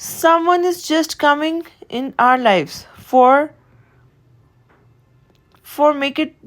Someone is just coming in our lives for make it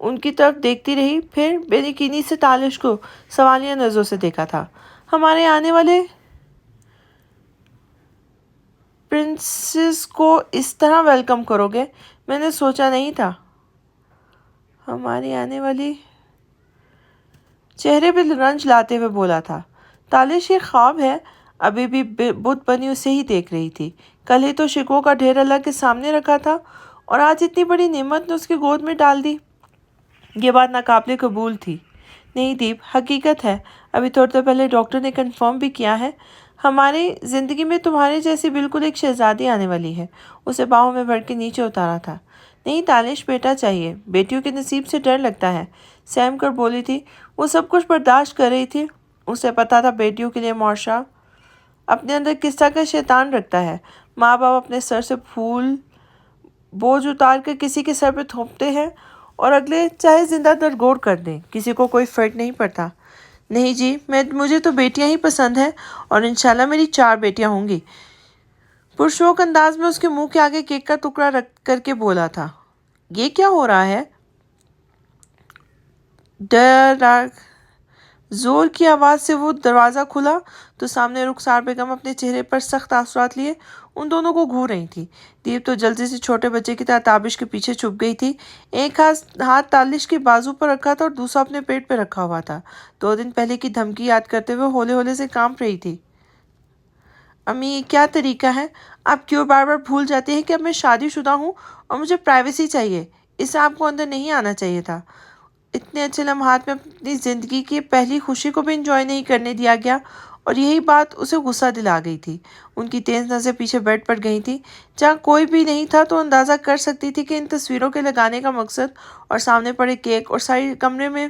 ان کی طرف دیکھتی رہی، پھر بے یقینی سے تالش کو سوالیہ نظروں سے دیکھا تھا۔ ہمارے آنے والے پرنسس کو اس طرح ویلکم کرو گے، میں نے سوچا نہیں تھا۔ ہماری آنے والی چہرے پہ رنج لاتے ہوئے بولا تھا۔ تالش یہ خواب ہے، ابھی بھی بت بنی اسے ہی دیکھ رہی تھی۔ کل ہی تو شکووں کا ڈھیر اللہ کے سامنے رکھا تھا اور آج اتنی بڑی نعمت نے اس کی گود میں ڈال دی۔ یہ بات ناقابل قبول تھی۔ نہیں دیپ، حقیقت ہے، ابھی تھوڑی دیر پہلے ڈاکٹر نے کنفرم بھی کیا ہے، ہماری زندگی میں تمہارے جیسی بالکل ایک شہزادی آنے والی ہے۔ اسے باہوں میں بھر کے نیچے اتارا تھا۔ نہیں تالش، بیٹا چاہیے، بیٹیوں کے نصیب سے ڈر لگتا ہے، سیم کر بولی تھی۔ وہ سب کچھ برداشت کر رہی تھی، اسے پتا تھا بیٹیوں کے لیے معاشرہ اپنے اندر کس طرح کا شیطان رکھتا ہے۔ ماں باپ اپنے سر سے پھول بوجھ اتار کر کسی کے سر پہ تھوپتے ہیں اور اگلے چاہے زندہ درگور کر دیں، کسی کو کوئی فرق نہیں پڑتا۔ نہیں جی، مجھے تو بیٹیاں ہی پسند ہیں اور انشاءاللہ میری 4 بیٹیاں ہوں گی۔ پرشوق انداز میں اس کے منہ کے آگے کیک کا ٹکڑا رکھ کر کے بولا تھا۔ یہ کیا ہو رہا ہے؟ زور کی آواز سے وہ دروازہ کھلا تو سامنے رخسار بیگم اپنے چہرے پر سخت اثرات لیے ان دونوں کو گھور رہی تھی۔ دیپ تو جلدی سے چھوٹے بچے کی طرح تابش کے پیچھے چھپ گئی تھی۔ ایک ہاتھ تالش کے بازو پر رکھا تھا اور دوسرا اپنے پیٹ پہ رکھا ہوا تھا۔ 2 دن پہلے کی دھمکی یاد کرتے ہوئے ہولے ہولے سے کانپ رہی تھی۔ امی، یہ کیا طریقہ ہے؟ آپ کیوں بار بار بھول جاتی ہیں کہ اب میں شادی شدہ ہوں اور مجھے پرائیویسی چاہیے؟ اس سے آپ کو اندر نہیں آنا چاہیے تھا۔ اتنے اچھے لمحات میں اپنی زندگی کی پہلی خوشی کو بھی انجوائے نہیں کرنے دیا گیا، اور یہی بات اسے غصہ دلا گئی تھی۔ ان کی تیز نظریں پیچھے بیڈ پر گئی تھی، جہاں کوئی بھی نہیں تھا، تو اندازہ کر سکتی تھی کہ ان تصویروں کے لگانے کا مقصد اور سامنے پڑے کیک اور ساری کمرے میں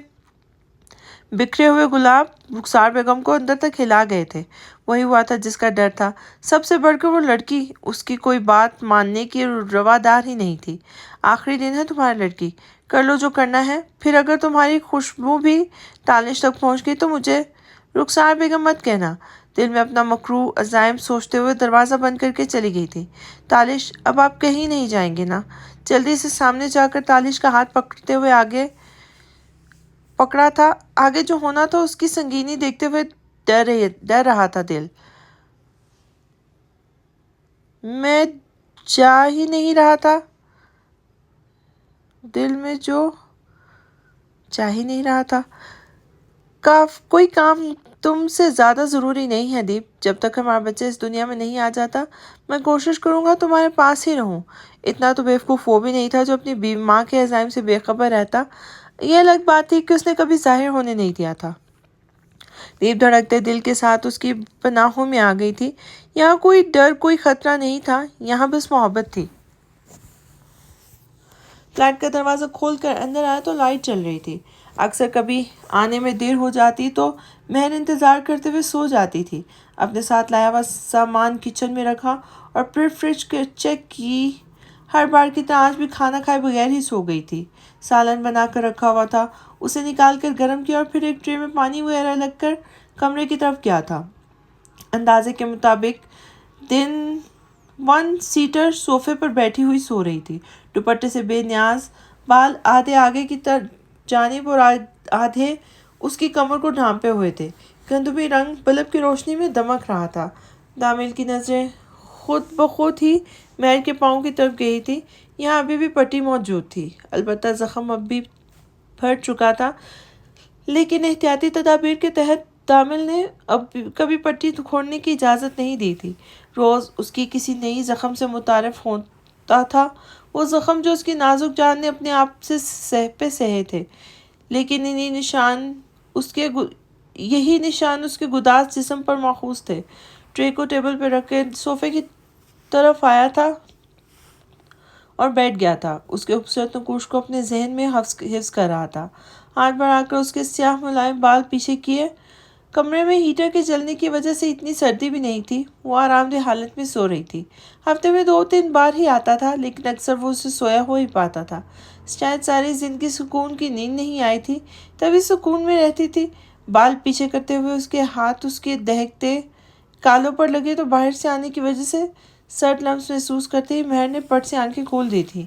بکھرے ہوئے گلاب رخسار بیگم کو اندر تک ہلا گئے تھے۔ وہی ہوا تھا جس کا ڈر تھا۔ سب سے بڑھ کر وہ لڑکی، اس کی کوئی بات ماننے کی روادار ہی نہیں تھی۔ آخری دن ہے تمہاری لڑکی، کر لو جو کرنا ہے، پھر اگر تمہاری خوشبو بھی تالش تک پہنچ گئی تو مجھے رخسار بیگم مت کہنا۔ دل میں اپنا مکروہ عزائم سوچتے ہوئے دروازہ بند کر کے چلی گئی تھی۔ تالش، اب آپ کہیں نہیں جائیں گے نا؟ جلدی سے سامنے جا کر تالش کا ہاتھ پکڑتے ہوئے آگے پکڑا تھا۔ آگے جو ہونا تھا اس کی سنگینی دیکھتے ہوئے ڈر رہا تھا دل۔ میں جا ہی نہیں رہا تھا، دل میں جو چاہ ہی نہیں رہا تھا۔ کوئی کام تم سے زیادہ ضروری نہیں ہے دیپ۔ جب تک ہمارا بچہ اس دنیا میں نہیں آ جاتا، میں کوشش کروں گا تمہارے پاس ہی رہوں۔ اتنا تو بیوقوف وہ بھی نہیں تھا جو اپنی ماں کے عزائم سے بے خبر رہتا۔ یہ الگ بات تھی کہ اس نے کبھی ظاہر ہونے نہیں دیا تھا۔ دیپ دھڑکتے دل کے ساتھ اس کی پناہوں میں آ گئی تھی۔ یہاں کوئی ڈر، کوئی خطرہ نہیں تھا، یہاں بس محبت تھی۔ فلیٹ کا دروازہ کھول کر اندر آیا تو لائٹ چل رہی تھی۔ اکثر کبھی آنے میں دیر ہو جاتی تو مہر انتظار کرتے ہوئے سو جاتی تھی۔ اپنے ساتھ لایا ہوا سامان کچن میں رکھا اور پھر فریج چیک کی۔ ہر بار کی طرح آج بھی کھانا کھائے بغیر ہی سو گئی تھی۔ سالن بنا کر رکھا ہوا تھا، اسے نکال کر گرم کیا اور پھر ایک ٹرے میں پانی وغیرہ لگ کر کمرے کی طرف گیا تھا۔ اندازے کے مطابق 1 سیٹر صوفے پر بیٹھی ہوئی سو رہی تھی۔ دوپٹے سے بے نیاز، بال آدھے آگے کی جانب اور آدھے اس کی کمر کو ڈھانپے ہوئے تھے۔ گندمی رنگ بلب کی روشنی میں دمک رہا تھا۔ دامل کی نظریں خود بخود ہی مہر کے پاؤں کی طرف گئی تھی۔ یہاں ابھی بھی پٹی موجود تھی، البتہ زخم اب بھی بھر چکا تھا، لیکن احتیاطی تدابیر کے تحت دامل نے اب کبھی پٹی کھولنے کی اجازت نہیں دی تھی۔ روز اس کی کسی نئی زخم سے متعارف ہوتا تھا، وہ زخم جو اس کی نازک جان نے اپنے آپ سے سہے تھے، لیکن یہی نشان اس کے گداز جسم پر ماخوذ تھے۔ ٹرے کو ٹیبل پہ رکھ کے صوفے کی طرف آیا تھا اور بیٹھ گیا تھا۔ اس کے خوبصورت نقوش کو اپنے ذہن میں حفظ کر رہا تھا۔ ہاتھ بڑھا کر اس کے سیاہ ملائم بال پیچھے کیے۔ کمرے میں ہیٹر کے جلنے کی وجہ سے اتنی سردی بھی نہیں تھی، وہ آرام دہ حالت میں سو رہی تھی۔ ہفتے میں 2-3 بار ہی آتا تھا، لیکن اکثر وہ اسے سویا ہوا ہی پاتا تھا۔ شاید ساری زندگی سکون کی نیند نہیں آئی تھی، تبھی سکون میں رہتی تھی۔ بال پیچھے کرتے ہوئے اس کے ہاتھ اس کے دہکتے کالوں پر لگے تو باہر سے آنے کی وجہ سے سرد لمس محسوس کرتے ہی مہر نے پٹ سے آنکھیں کھول دی تھی۔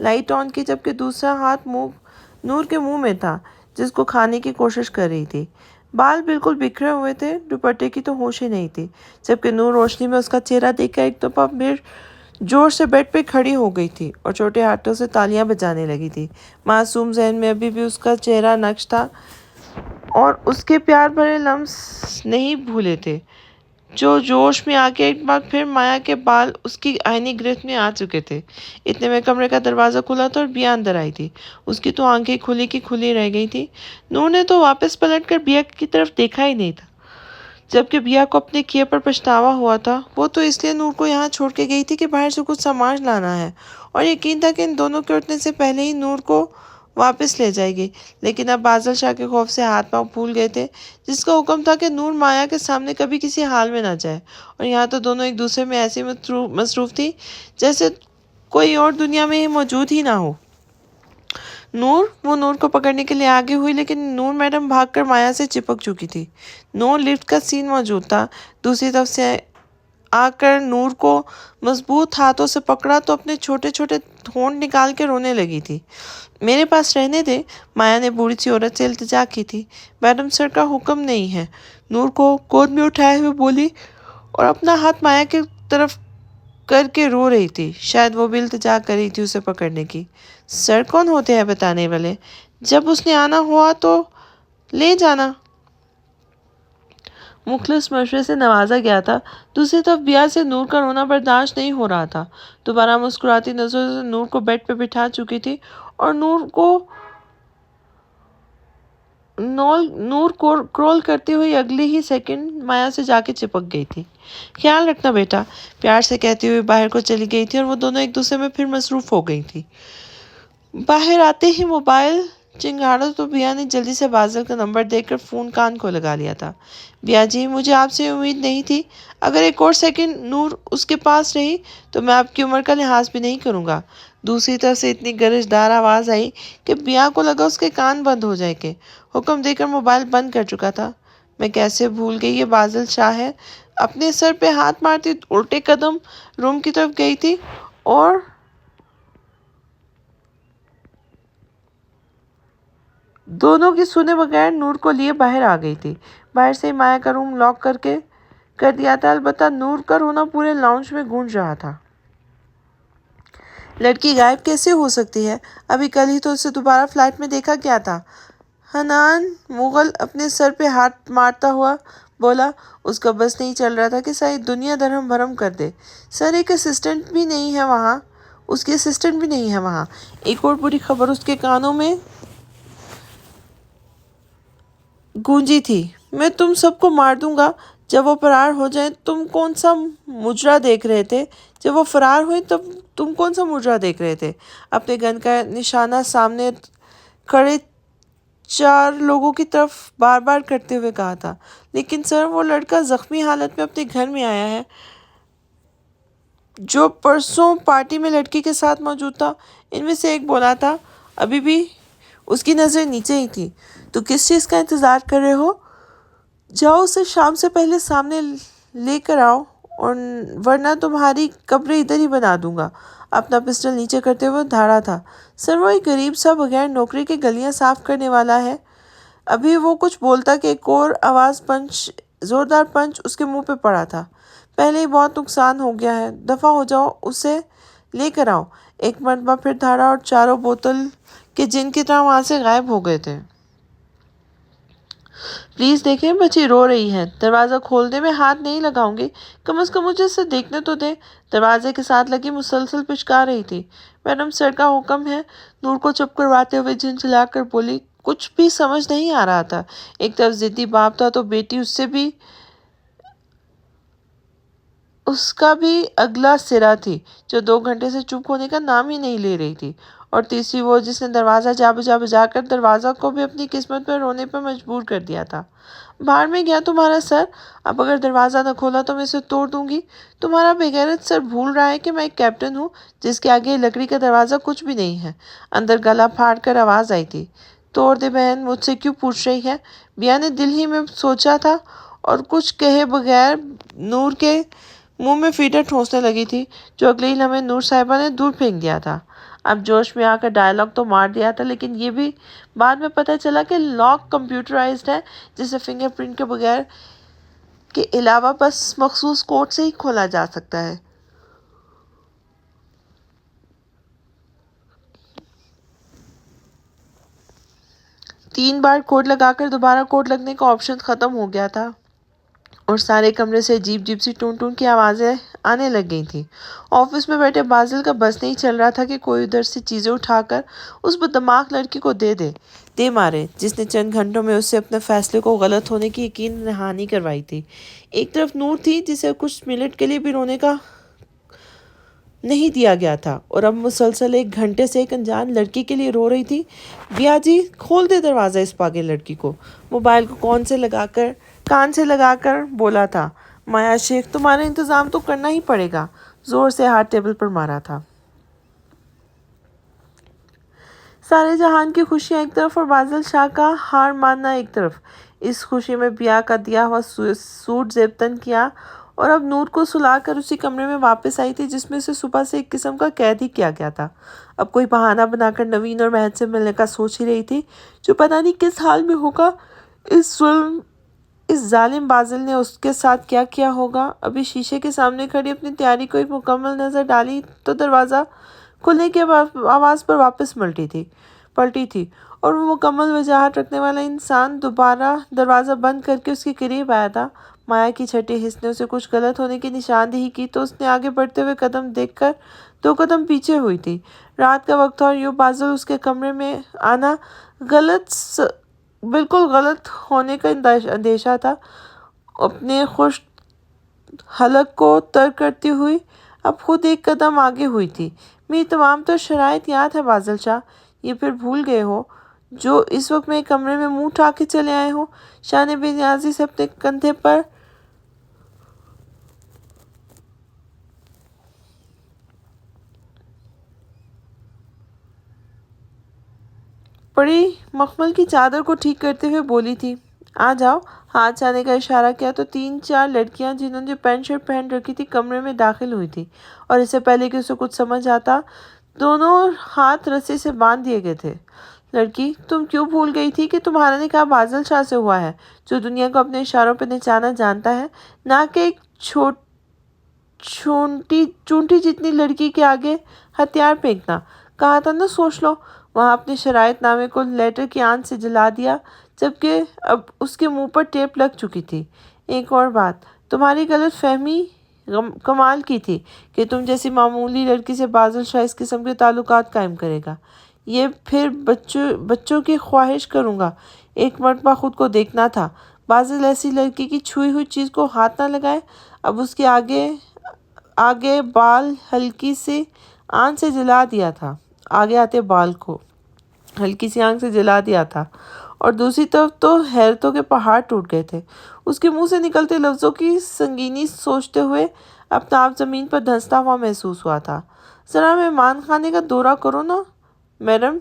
لائٹ آن کی جبکہ دوسرا ہاتھ نور کے منہ میں تھا جس کو کھانے کی کوشش کر رہی تھی۔ بال بالکل بکھرے ہوئے تھے، دوپٹے کی تو ہوش ہی نہیں تھی، جبکہ نور روشنی میں اس کا چہرہ دیکھ کر ایک دفعہ پھر زور سے بیڈ پہ کھڑی ہو گئی تھی اور چھوٹے ہاتھوں سے تالیاں بجانے لگی تھی۔ معصوم ذہن میں ابھی بھی اس کا چہرہ نقش تھا اور اس کے پیار بھرے لمس نہیں بھولے تھے جو جوش میں آ کے ایک بار پھر مایا کے بال اس کی آئینی گرفت میں آ چکے تھے۔ اتنے میں کمرے کا دروازہ کھلا تھا اور بیا اندر آئی تھی۔ اس کی تو آنکھیں کھلی کی کھلی رہ گئی تھی۔ نور نے تو واپس پلٹ کر بیا کی طرف دیکھا ہی نہیں تھا، جبکہ بیا کو اپنے کیے پر پچھتاوا ہوا تھا۔ وہ تو اس لیے نور کو یہاں چھوڑ کے گئی تھی کہ باہر سے کچھ سامان لانا ہے اور یقین تھا کہ ان دونوں کے اٹھنے سے پہلے ہی نور کو واپس لے جائے گی، لیکن اب بادل شاہ کے خوف سے ہاتھ پاؤں پھول گئے تھے، جس کا حکم تھا کہ نور مایا کے سامنے کبھی کسی حال میں نہ جائے، اور یہاں تو دونوں ایک دوسرے میں ایسی مصروف تھی جیسے کوئی اور دنیا میں ہی موجود ہی نہ ہو۔ وہ نور کو پکڑنے کے لیے آگے ہوئی، لیکن نور میڈم بھاگ کر مایا سے چپک چکی تھی۔ نور لفٹ کا سین موجود تھا، دوسری طرف سے آ کر نور کو مضبوط ہاتھوں سے پکڑا تو اپنے چھوٹے چھوٹے ہونٹ نکال کے رونے لگی تھی۔ میرے پاس رہنے دے، مایا نے بوڑھی سی عورت سے التجا کی تھی۔ میڈم سر کا حکم نہیں ہے، نور کو گود میں اٹھائے ہوئے بولی اور اپنا ہاتھ مایا کی طرف کر کے رو رہی تھی۔ شاید وہ بھی التجا کر رہی تھی اسے پکڑنے کی۔ سر کون ہوتے ہیں بتانے والے؟ جب اس نے آنا ہوا تو لے جانا۔ مخلص مشورے سے نوازا گیا تھا۔ دوسری طرف بیا سے نور کا رونا برداشت نہیں ہو رہا تھا۔ دوبارہ مسکراتی نظروں سے نور کو بیڈ پہ بٹھا چکی تھی اور نور کرول کرتی ہوئی اگلے ہی سیکنڈ مایا سے جا کے چپک گئی تھی۔ خیال رکھنا بیٹا، پیار سے کہتی ہوئی باہر کو چلی گئی تھی اور وہ دونوں ایک دوسرے میں پھر مصروف ہو گئی تھی۔ باہر آتے ہی موبائل چنگاڑا تو بیا نے جلدی سے بازل کا نمبر دیکھ کر فون کان کو لگا لیا تھا۔ بیا جی، مجھے آپ سے امید نہیں تھی، اگر ایک اور سیکنڈ نور اس کے پاس رہی تو میں آپ کی عمر کا لحاظ بھی نہیں کروں گا۔ دوسری طرف سے اتنی گرجدار آواز آئی کہ بیا کو لگا اس کے کان بند ہو جائے گے۔ حکم دے کر موبائل بند کر چکا تھا۔ میں کیسے بھول گئی یہ بازل شاہ ہے۔ اپنے سر پہ ہاتھ مارتی الٹے قدم روم کی طرف گئی تھی اور دونوں کی سنے بغیر نور کو لیے باہر آ گئی تھی۔ باہر سے ہی مایا کا روم لاک کر دیا تھا، البتہ نور کا رونا پورے لاؤنج میں گونج رہا تھا۔ لڑکی غائب کیسے ہو سکتی ہے؟ ابھی کل ہی تو اسے دوبارہ فلائٹ میں دیکھا گیا تھا۔ حنان مغل اپنے سر پہ ہاتھ مارتا ہوا بولا۔ اس کا بس نہیں چل رہا تھا کہ ساری دنیا درہم بھرم کر دے۔ سر، ایک اسسٹنٹ بھی نہیں ہے وہاں، اس کی اسسٹنٹ بھی نہیں ہے وہاں۔ ایک اور بری خبر اس کے کانوں میں گونجی تھی۔ میں تم سب کو مار دوں گا جب وہ فرار ہو جائیں۔ تم کون سا مجرا دیکھ رہے تھے؟ جب وہ فرار ہوئی تب تم کون سا مجرا دیکھ رہے تھے؟ اپنے گن کا نشانہ سامنے کھڑے 4 لوگوں کی طرف بار بار کرتے ہوئے کہا تھا۔ لیکن سر، وہ لڑکا زخمی حالت میں اپنے گھر میں آیا ہے جو پرسوں پارٹی میں لڑکی کے ساتھ موجود تھا، ان میں سے ایک بولا تھا۔ ابھی بھی اس کی نظر نیچے ہی تھی۔ تو کس چیز کا انتظار کر رہے ہو؟ جاؤ اسے شام سے پہلے سامنے لے کر آؤ ورنہ تمہاری قبر ادھر ہی بنا دوں گا۔ اپنا پسٹل نیچے کرتے ہوئے دھاڑا تھا۔ سر، وہ ایک غریب سا بغیر نوکری کے گلیاں صاف کرنے والا ہے۔ ابھی وہ کچھ بولتا کہ ایک اور زوردار پنچ اس کے منہ پہ پڑا تھا۔ پہلے ہی بہت نقصان ہو گیا ہے، دفع ہو جاؤ، اسے لے کر آؤ۔ ایک مرتبہ پھر دھاڑا اور چاروں بوتل کے جن کی طرح وہاں سے غائب ہو گئے تھے۔ پلیز دیکھیں، بچی رو رہی ہے، دروازہ کھولنے میں ہاتھ نہیں لگاؤں گی، کم از کم مجھے اسے دیکھنے تو دیں۔ دروازے کے ساتھ لگی مسلسل پچکار رہی تھی۔ میڈم سر کا حکم ہے، نور کو چپ کرواتے ہوئے جھنجھلا کر بولی۔ کچھ بھی سمجھ نہیں آ رہا تھا۔ ایک طرف ضدی باپ تھا تو بیٹی اس کا بھی اگلا سرا تھی جو 2 گھنٹے سے چپ ہونے کا نام ہی نہیں لے رہی تھی، اور تیسری وہ جس نے دروازہ جا بجا کر دروازہ کو بھی اپنی قسمت پر رونے پر مجبور کر دیا تھا۔ باہر میں گیا تمہارا سر، اب اگر دروازہ نہ کھولا تو میں اسے توڑ دوں گی۔ تمہارا بےغیرت سر بھول رہا ہے کہ میں ایک کیپٹن ہوں جس کے آگے لکڑی کا دروازہ کچھ بھی نہیں ہے۔ اندر گلا پھاڑ کر آواز آئی تھی۔ توڑ دے بہن، مجھ سے کیوں پوچھ رہی ہے؟ بیا نے دل ہی میں سوچا تھا اور کچھ کہے بغیر نور کے منہ میں فیڈر ٹھونسنے لگی تھی جو اگلے ہی لمحے نور صاحبہ نے دور پھینک دیا تھا۔ اب جوش میں آ کر ڈائلاگ تو مار دیا تھا، لیکن یہ بھی بعد میں پتہ چلا کہ لاک کمپیوٹرائزڈ ہے، جسے فنگر پرنٹ کے بغیر کے علاوہ بس مخصوص کوڈ سے ہی کھولا جا سکتا ہے۔ 3 بار کوڈ لگا کر دوبارہ کوڈ لگنے کا آپشن ختم ہو گیا تھا اور سارے کمرے سے عجیب عجیب سی ٹون ٹون کی آوازیں آنے لگ گئی تھیں۔ آفس میں بیٹھے بازل کا بس نہیں چل رہا تھا کہ کوئی ادھر سے چیزیں اٹھا کر اس بددماغ لڑکی کو دے مارے، جس نے چند گھنٹوں میں اس سے اپنے فیصلے کو غلط ہونے کی یقین دہانی کروائی تھی۔ ایک طرف نور تھی، جسے کچھ منٹ کے لیے بھی رونے کا نہیں دیا گیا تھا اور اب مسلسل 1 گھنٹے سے ایک انجان لڑکی کے لیے رو رہی تھی۔ بیا جی، کھول دے دروازہ اس پاگل لڑکی کو، موبائل کو کان سے لگا کر بولا تھا۔ مایا شیخ، تمہارا انتظام تو کرنا ہی پڑے گا، زور سے ہاتھ ٹیبل پر مارا تھا۔ سارے جہان کی خوشیاں ایک طرف اور بازل شاہ کا ہار ماننا ایک طرف۔ اس خوشی میں بیا کا دیا ہوا سوٹ زیب تن کیا اور اب نور کو سلا کر اسی کمرے میں واپس آئی تھی جس میں اسے صبح سے ایک قسم کا قید ہی کیا گیا تھا۔ اب کوئی بہانہ بنا کر نوین اور مہک سے ملنے کا سوچ ہی رہی تھی، جو پتہ نہیں کس حال میں ہوگا۔ اس ظالم بازل نے اس کے ساتھ کیا کیا ہوگا۔ ابھی شیشے کے سامنے کھڑی اپنی تیاری کو ایک مکمل نظر ڈالی تو دروازہ کھلنے کی آواز پر واپس پلٹی تھی اور وہ مکمل وجاہت رکھنے والا انسان دوبارہ دروازہ بند کر کے اس کے قریب آیا تھا۔ مایا کی چھٹی حس نے اسے کچھ غلط ہونے کی نشاندہی کی تو اس نے آگے بڑھتے ہوئے قدم دیکھ کر 2 قدم پیچھے ہوئی تھی۔ رات کا وقت تھا اور یوں بازل اس کے کمرے میں آنا بالکل غلط ہونے کا اندیشہ تھا۔ اپنے خوش حلق کو ترک کرتی ہوئی اب خود 1 قدم آگے ہوئی تھی۔ میری تمام تر شرائط یاد ہے بازل شاہ، یہ پھر بھول گئے ہو جو اس وقت میں کمرے میں منہ اٹھا کے چلے آئے ہو؟ شاہ نے بے نیازی سے اپنے کندھے پر پڑی مخمل کی چادر کو ٹھیک کرتے ہوئے بولی تھی۔ آ جاؤ۔ ہاتھ سے آنے کا اشارہ کیا تو 3-4 لڑکیاں جنہوں نے پینٹ شرٹ پہن رکھی تھی کمرے میں داخل ہوئی تھی اور اس سے پہلے کہ اسے کچھ سمجھ آتا دونوں ہاتھ رسی سے باندھ دیے گئے تھے۔ لڑکی، تم کیوں بھول گئی تھی کہ تمہارا نکاح بازل شاہ سے ہوا ہے، جو دنیا کو اپنے اشاروں پہ نچانا جانتا ہے، نہ کہ ایک چونٹی جتنی لڑکی کے آگے ہتھیار پھینکنا۔ کہا تھا نا سوچ لو۔ وہاں اپنے شرائط نامے کو لیٹر کی آنچ سے جلا دیا جبکہ اب اس کے منہ پر ٹیپ لگ چکی تھی۔ ایک اور بات، تمہاری غلط فہمی کمال کی تھی کہ تم جیسی معمولی لڑکی سے بازل شاہ اس قسم کے تعلقات قائم کرے گا۔ یہ پھر بچوں کی خواہش کروں گا۔ ایک مرتبہ خود کو دیکھنا تھا۔ بازل ایسی لڑکی کی چھوئی ہوئی چیز کو ہاتھ نہ لگائے۔ اب اس کے آگے بال ہلکی سی آنچ سے جلا دیا تھا۔ آگے آتے بال کو ہلکی سی آنچ سے جلا دیا تھا اور دوسری طرف تو حیرتوں کے پہاڑ ٹوٹ گئے تھے۔ اس کے منہ سے نکلتے لفظوں کی سنگینی سوچتے ہوئے اپنا آپ زمین پر دھنستا ہوا محسوس ہوا تھا۔ ذرا مہمان خانے کا دورہ کرو نا میڈم،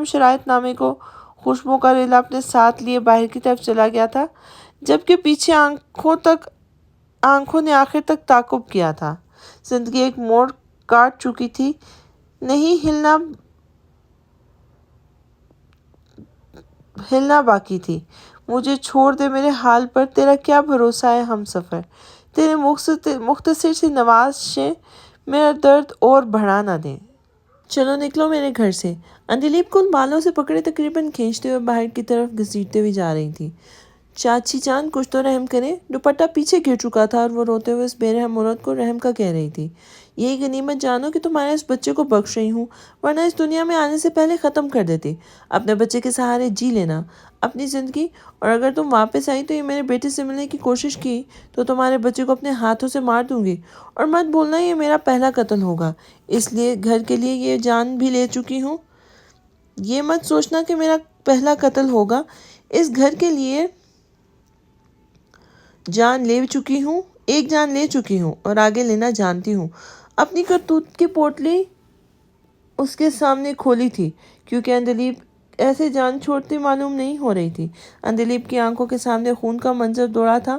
شرائط نامے کو خوشبو کا ریلا اپنے ساتھ لیے باہر کی طرف چلا گیا تھا جبکہ پیچھے آنکھوں نے آخر تک تعاقب کیا تھا۔ زندگی ایک موڑ کاٹ چکی تھی، نہیں ہلنا باقی تھی۔ مجھے چھوڑ دے میرے حال پر، تیرا کیا بھروسہ ہے ہم سفر، تیرے مختصر سی نوازشیں میرا درد اور بڑھا نہ دیں۔ چلو نکلو میرے گھر سے۔ اندلیب کو ان بالوں سے پکڑے تقریباً کھینچتے ہوئے باہر کی طرف گھسیٹتے ہوئی جا رہی تھی۔ چاچی جان کچھ تو رحم کریں۔ دوپٹہ پیچھے گر چکا تھا اور وہ روتے ہوئے اس بے رحم عورت کو رحم کا کہہ رہی تھی۔ یہی غنیمت جانو کہ تمہارے اس بچے کو بخش رہی ہوں، ورنہ اس دنیا میں آنے سے پہلے ختم کر دیتی۔ اپنے بچے کے سہارے جی لینا اپنی زندگی، اور اگر تم واپس آئی تو یہ میرے بیٹے سے ملنے کی کوشش کی تو تمہارے بچے کو اپنے ہاتھوں سے مار دوں گی۔ اور مت بھولنا یہ میرا پہلا قتل ہوگا، اس لیے گھر کے لیے یہ جان بھی لے چکی ہوں۔ یہ مت سوچنا کہ میرا پہلا قتل ہوگا، اس گھر کے لیے جان لے چکی ہوں، ایک جان لے چکی ہوں اور آگے لینا جانتی ہوں۔ اپنی کرتوت کی پوٹلی اس کے سامنے کھولی تھی کیونکہ اندلیب ایسے جان چھوڑتی معلوم نہیں ہو رہی تھی۔ اندلیب کی آنکھوں کے سامنے خون کا منظر دوڑا تھا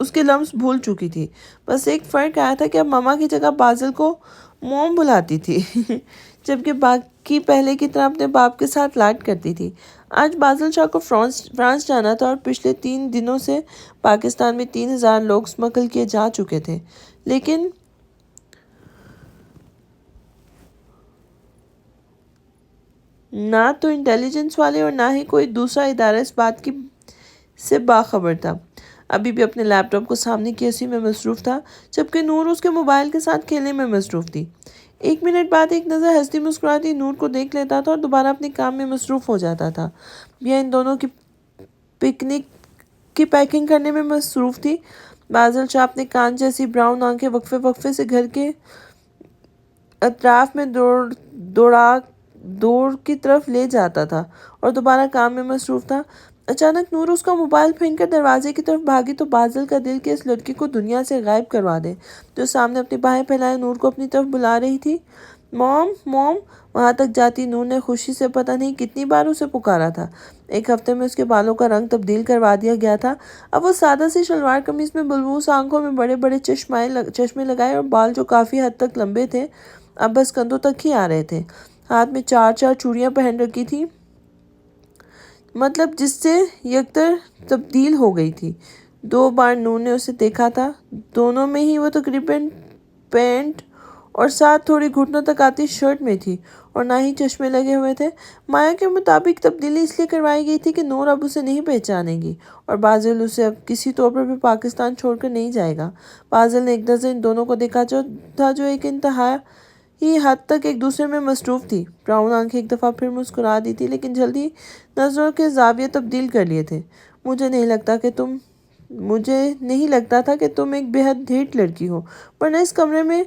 اس کے لمس بھول چکی تھی. بس ایک فرق آیا تھا کہ اب ماما کی جگہ بازل کو موم بلاتی تھی جبکہ باقی پہلے کی طرح اپنے باپ کے ساتھ لاڈ کرتی تھی. آج بازل شاہ کو فرانس جانا تھا اور پچھلے 3 دنوں سے پاکستان میں 3000 لوگ اسمگل کیے جا چکے تھے، لیکن نہ تو انٹیلیجنس والے اور نہ ہی کوئی دوسرا ادارہ اس بات کی سے باخبر تھا. ابھی بھی اپنے لیپ ٹاپ کو سامنے کیسی میں مصروف تھا، جبکہ نور اس کے موبائل کے ساتھ کھیلنے میں مصروف تھی. 1 منٹ بعد ایک نظر ہنستی مسکراتی نور کو دیکھ لیتا تھا اور دوبارہ اپنے کام میں مصروف ہو جاتا تھا. یہ ان دونوں کی پکنک کی پیکنگ کرنے میں مصروف تھی. بازل شاہ اپنے کان جیسی براؤن آنکھیں وقفے وقفے سے گھر کے اطراف میں دوڑ کی طرف لے جاتا تھا اور دوبارہ کام میں مصروف تھا. اچانک نور اس کا موبائل پھینک کر دروازے کی طرف بھاگی تو بازل کا دل کہ اس لڑکی کو دنیا سے غائب کروا دے، جو سامنے اپنی باہیں پھیلائے نور کو اپنی طرف بلا رہی تھی. موم موم. وہاں تک جاتی نور نے خوشی سے پتہ نہیں کتنی بار اسے پکارا تھا. 1 ہفتے میں اس کے بالوں کا رنگ تبدیل کروا دیا گیا تھا. اب وہ سادہ سی شلوار قمیص میں بلبوس آنکھوں میں بڑے بڑے چشمے لگائے اور بال جو کافی حد تک لمبے تھے اب بس کندھوں تک ہی آ رہے تھے. ہاتھ میں 4 چوڑیاں پہن رکھی تھی، مطلب جس سے یکدر تبدیل ہو گئی تھی. 2 بار نور نے اسے دیکھا تھا، دونوں میں ہی وہ تقریباً پینٹ اور ساتھ تھوڑی گھٹنوں تک آتی شرٹ میں تھی اور نہ ہی چشمے لگے ہوئے تھے. مایا کے مطابق تبدیلی اس لیے کروائی گئی تھی کہ نور اب اسے نہیں پہچانے گی اور بازل اسے اب کسی طور پر بھی پاکستان چھوڑ کر نہیں جائے گا. بازل نے ایک نظر ان دونوں کو دیکھا جو ایک انتہا ہی حد تک ایک دوسرے میں مصروف تھی. براؤن آنکھیں ایک دفعہ پھر مسکرا دی تھی لیکن جلدی نظروں کے زاویے تبدیل کر لیے تھے. مجھے نہیں لگتا تھا کہ تم ایک بے حد ڈھیٹ لڑکی ہو، ورنہ اس کمرے میں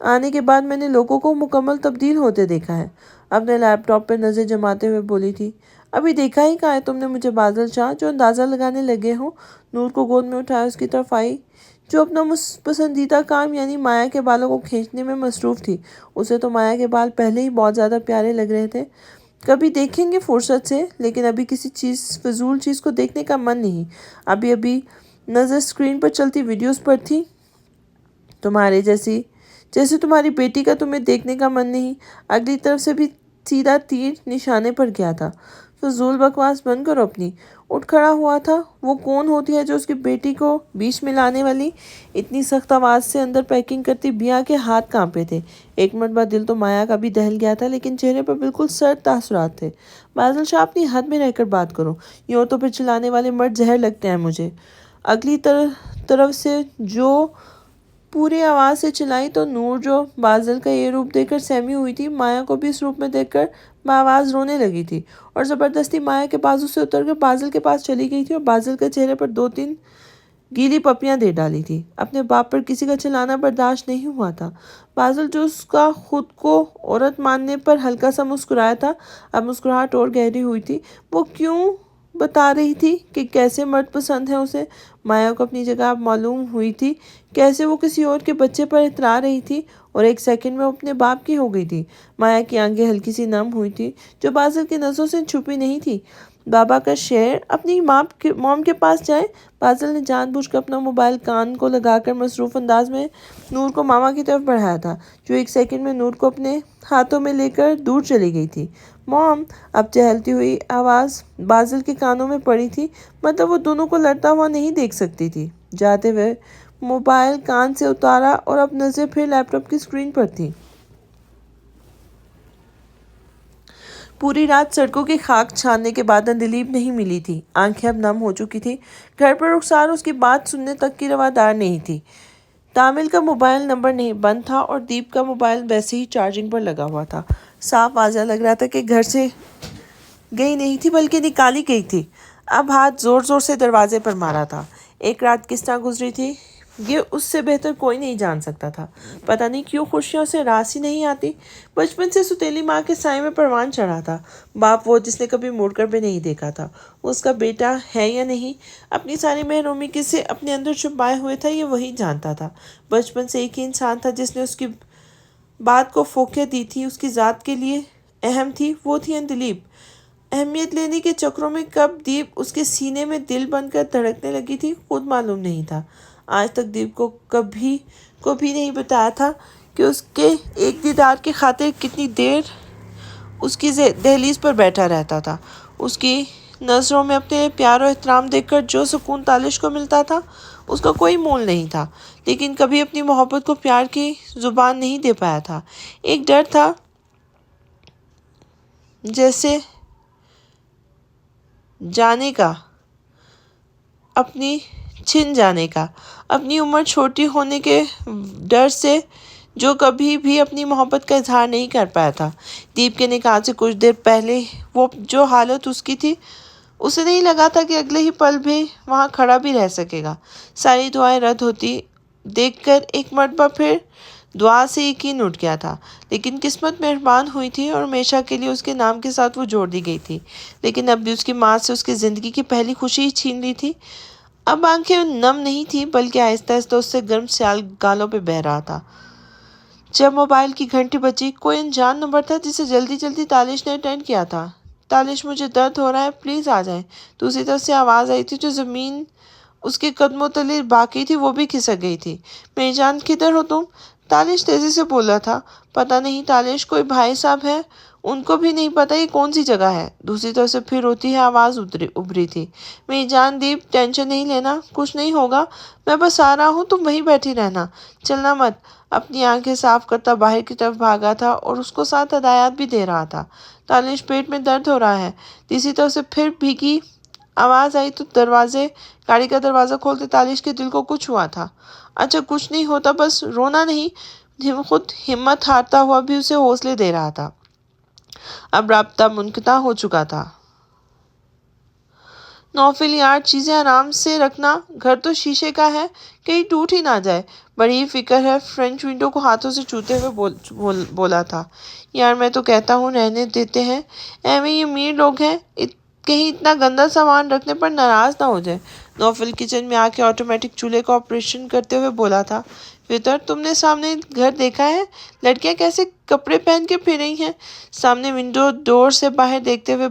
آنے کے بعد میں نے لوگوں کو مکمل تبدیل ہوتے دیکھا ہے. اپنے لیپ ٹاپ پر نظر جماتے ہوئے بولی تھی. ابھی دیکھا ہی کہا ہے تم نے مجھے بازل شاہ، جو اندازہ لگانے لگے ہوں. نور کو گود میں اٹھایا اس کی طرف آئی جو اپنا پسندیدہ کام یعنی مایا کے بالوں کو کھینچنے میں مصروف تھی. اسے تو مایا کے بال پہلے ہی بہت زیادہ پیارے لگ رہے تھے. کبھی دیکھیں گے فرصت سے، لیکن ابھی کسی فضول چیز کو دیکھنے کا من نہیں. ابھی نظر اسکرین پر چلتی ویڈیوز پر تھی. تمہارے جیسے تمہاری بیٹی کا تمہیں دیکھنے کا من نہیں. اگلی طرف سے بھی سیدھا تیر نشانے پر گیا تھا. فضول بکواس بند کرو اپنی. اٹھ کھڑا ہوا تھا. وہ کون ہوتی ہے جو اس کی بیٹی کو بیچ میں لانے والی؟ اتنی سخت آواز سے اندر پیکنگ کرتی بیا کے ہاتھ کانپے تھے. 1 منٹ بعد دل تو مایا کا بھی دہل گیا تھا لیکن چہرے پر بالکل سرد تاثرات تھے. بازل شاہ اپنی حد میں رہ کر بات کرو. یہ عورتوں پہ چلانے والے مرد زہر لگتے ہیں مجھے. اگلی طرف سے جو پوری آواز سے چلائی تو نور جو بازل کا یہ روپ دیکھ کر سہمی ہوئی تھی، مایا کو بھی اس روپ میں دیکھ کر بآواز رونے لگی تھی اور زبردستی مایا کے بازو سے اتر کر بازل کے پاس چلی گئی تھی اور بازل کے چہرے پر 2-3 گیلی پپیاں دے ڈالی تھی. اپنے باپ پر کسی کا چلانا برداشت نہیں ہوا تھا. بازل جو اس کا خود کو عورت ماننے پر ہلکا سا مسکرایا تھا، اب مسکراہٹ اور گہری ہوئی تھی. وہ کیوں بتا رہی تھی کہ کیسے مرد پسند ہیں اسے. مایا کو اپنی جگہ اب معلوم ہوئی تھی کیسے وہ کسی اور کے بچے پر اترا رہی تھی اور 1 سیکنڈ میں وہ اپنے باپ کی ہو گئی تھی. مایا کی آنکھیں ہلکی سی نم ہوئی تھی جو بازل کی نظروں سے چھپی نہیں تھی. بابا کا شعر اپنی موم کے پاس جائے. بازل نے جان بوجھ کر اپنا موبائل کان کو لگا کر مصروف انداز میں نور کو ماما کی طرف بڑھایا تھا جو 1 سیکنڈ میں نور کو اپنے ہاتھوں میں لے کر دور چلی گئی تھی. موم. اب چہلتی ہوئی آواز بازل کے کانوں میں پڑی تھی. مطلب وہ دونوں کو لڑتا ہوا نہیں دیکھ سکتی تھی. جاتے ہوئے موبائل کان سے اتارا اور اب نظر پھر لیپ ٹاپ کی اسکرین پر تھی. پوری رات سڑکوں کی خاک چھاننے کے بعد اندلیب نہیں ملی تھی. آنکھیں اب نم ہو چکی تھی. گھر پر رخسار اس کی بات سننے تک کی روادار نہیں تھی. تامل کا موبائل نمبر نہیں بند تھا اور دیپ کا موبائل ویسے ہی چارجنگ پر لگا ہوا تھا. صاف واضح لگ رہا تھا کہ گھر سے گئی نہیں تھی بلکہ نکالی گئی تھی. اب ہاتھ زور زور سے دروازے پر مارا تھا. ایک رات کس طرح گزری تھی یہ اس سے بہتر کوئی نہیں جان سکتا تھا. پتہ نہیں کیوں خوشیوں سے راس ہی نہیں آتی. بچپن سے ستیلی ماں کے سائے میں پروان چڑھا تھا. باپ وہ جس نے کبھی مڑ کر بھی نہیں دیکھا تھا. وہ اس کا بیٹا ہے یا نہیں، اپنی ساری محرومی کسے اپنے اندر چھپائے ہوئے تھا یہ وہی جانتا تھا. بچپن سے ایک ہی انسان تھا جس نے اس کی بات کو فوقیت دی تھی، اس کی ذات کے لیے اہم تھی، وہ تھی اندلیب. اہمیت لینے کے چکروں میں کب دیپ اس کے سینے میں دل بن کر دھڑکنے لگی تھی خود معلوم نہیں تھا۔ آج تک دیپ کو کبھی نہیں بتایا تھا کہ اس کے ایک دیدار کی خاطر کتنی دیر اس کی دہلیز پر بیٹھا رہتا تھا۔ اس کی نظروں میں اپنے پیار و احترام دیکھ کر جو سکون تالش کو ملتا تھا اس کا کوئی مول نہیں تھا، لیکن کبھی اپنی محبت کو پیار کی زبان نہیں دے پایا تھا۔ ایک ڈر تھا جیسے جانے کا، اپنی چھن جانے کا، اپنی عمر چھوٹی ہونے کے ڈر سے، جو کبھی بھی اپنی محبت کا اظہار نہیں کر پایا تھا۔ دیپ کے نکاح سے کچھ دیر پہلے وہ جو حالت اس کی تھی، اسے نہیں لگا تھا کہ اگلے ہی پل بھی وہاں کھڑا بھی رہ سکے گا۔ ساری دعائیں رد ہوتی دیکھ کر ایک مرتبہ پھر دعا سے یقین اٹھ گیا تھا، لیکن قسمت مہربان ہوئی تھی اور ہمیشہ کے لیے اس کے نام کے ساتھ وہ جوڑ دی گئی تھی۔ لیکن اب بھی اس کی ماں سے اس کی زندگی کی پہلی خوشی ہی چھین لی تھی۔ اب آنکھیں نم نہیں تھی بلکہ آہستہ آہستہ اس سے گرم سیال گالوں پہ بہہ رہا تھا۔ جب موبائل کی گھنٹی بجی، کوئی انجان نمبر تھا جسے جلدی جلدی تالش نے اٹینڈ کیا تھا۔ تالش، مجھے درد ہو رہا ہے، پلیز آ جائیں۔ دوسری طرف سے آواز آئی تھی جو زمین اس کے قدموں تلے باقی تھی وہ بھی کھسک گئی تھی۔ میری جان، کدھر ہو تم؟ تالش تیزی سے بولا تھا۔ پتہ نہیں تالش، کوئی بھائی صاحب ہے، ان کو بھی نہیں پتہ یہ کون سی جگہ ہے۔ دوسری طرف سے پھر روتی ہے آواز ابھری تھی۔ میری جان دیپ، ٹینشن نہیں لینا، کچھ نہیں ہوگا، میں بس آ رہا ہوں، تم وہیں بیٹھی رہنا، چلنا مت۔ اپنی آنکھیں صاف کرتا باہر کی طرف بھاگا تھا اور اس کو ساتھ ہدایات بھی دے رہا تھا۔ تالش، پیٹ میں درد ہو رہا ہے۔ تیسری طرف سے پھر بھیگی آواز آئی تو گاڑی کا دروازہ کھولتے تالش کے دل کو کچھ ہوا تھا۔ اچھا، کچھ نہیں ہوتا، بس رونا نہیں۔ خود ہمت ہارتا ہوا بھی اسے حوصلے دے رہا تھا۔ اب رابطہ منقطع ہو چکا تھا۔ نوفل یار، چیزیں آرام سے رکھنا، گھر تو شیشے کا ہے، کہیں ٹوٹ ہی نہ جائے، بڑی فکر ہے۔ فرینچ ونڈو کو ہاتھوں سے چھوتے ہوئے بولا تھا۔ یار میں تو کہتا ہوں رہنے دیتے ہیں، ایویں یہ امیر لوگ ہیں، کہیں اتنا گندا سامان رکھنے پر ناراض نہ ہو جائے۔ نوفل کچن میں آ کے آٹومیٹک چولہے کا آپریشن کرتے ہوئے بولا تھا۔ فطر، تم نے سامنے گھر دیکھا ہے؟ لڑکیاں کیسے کپڑے پہن کے پھر رہی ہیں؟ سامنے ونڈو ڈور سے باہر دیکھتے ہوئے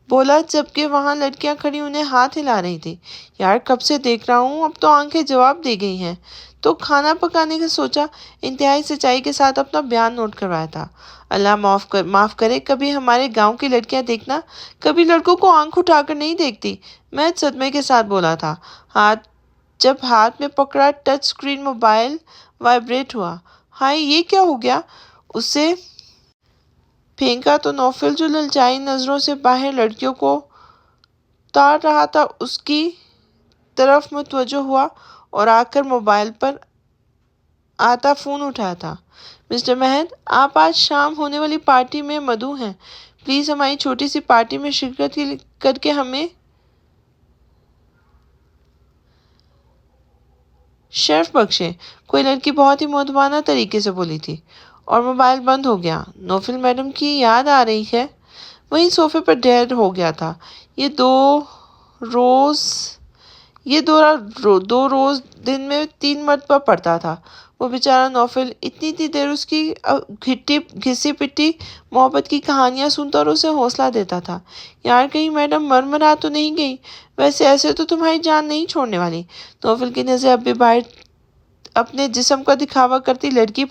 بولا، جبکہ وہاں لڑکیاں کھڑی انہیں ہاتھ ہلا رہی تھی۔ یار کب سے دیکھ رہا ہوں، اب تو آنکھیں جواب دے گئی ہیں۔ تو کھانا پکانے کا سوچا، انتہائی سچائی کے ساتھ اپنا بیان نوٹ کروایا تھا۔ اللہ معاف کرے، کبھی ہمارے گاؤں کی لڑکیاں دیکھنا، کبھی لڑکوں کو آنکھ اٹھا کر نہیں دیکھتی، میں صدمے کے ساتھ بولا تھا۔ جب ہاتھ میں پکڑا ٹچ سکرین موبائل وائبریٹ ہوا۔ ہائے، یہ کیا ہو گیا؟ اسے پھینکا تو نوفل جو للچائی نظروں سے باہر لڑکیوں کو تار رہا تھا اس کی طرف متوجہ ہوا اور آ کر موبائل پر آتا فون اٹھایا تھا۔ مسٹر مہر، آپ آج شام ہونے والی پارٹی میں مدعو ہیں، پلیز ہماری چھوٹی سی پارٹی میں شرکت کر کے ہمیں شرف بخشیں، کوئی لڑکی بہت ہی مؤدبانہ طریقے سے بولی تھی، اور موبائل بند ہو گیا۔ نوفل میڈم کی یاد آ رہی ہے؟ وہیں صوفے پر ڈھیر ہو گیا تھا۔ یہ دو روز دن میں 3 مرتبہ پڑھتا تھا۔ وہ بیچارہ نوفل اتنی دیر اس کی گھسی پٹی محبت کی کہانیاں سنتا اور اسے حوصلہ دیتا تھا۔ یار کہیں میڈم مرمرا تو نہیں گئی؟ ویسے ایسے تو تمہاری جان نہیں چھوڑنے والی۔ نوفل کی نظر اب بھی باہر اپنے جسم کا دکھاوا کرتی لڑکیوں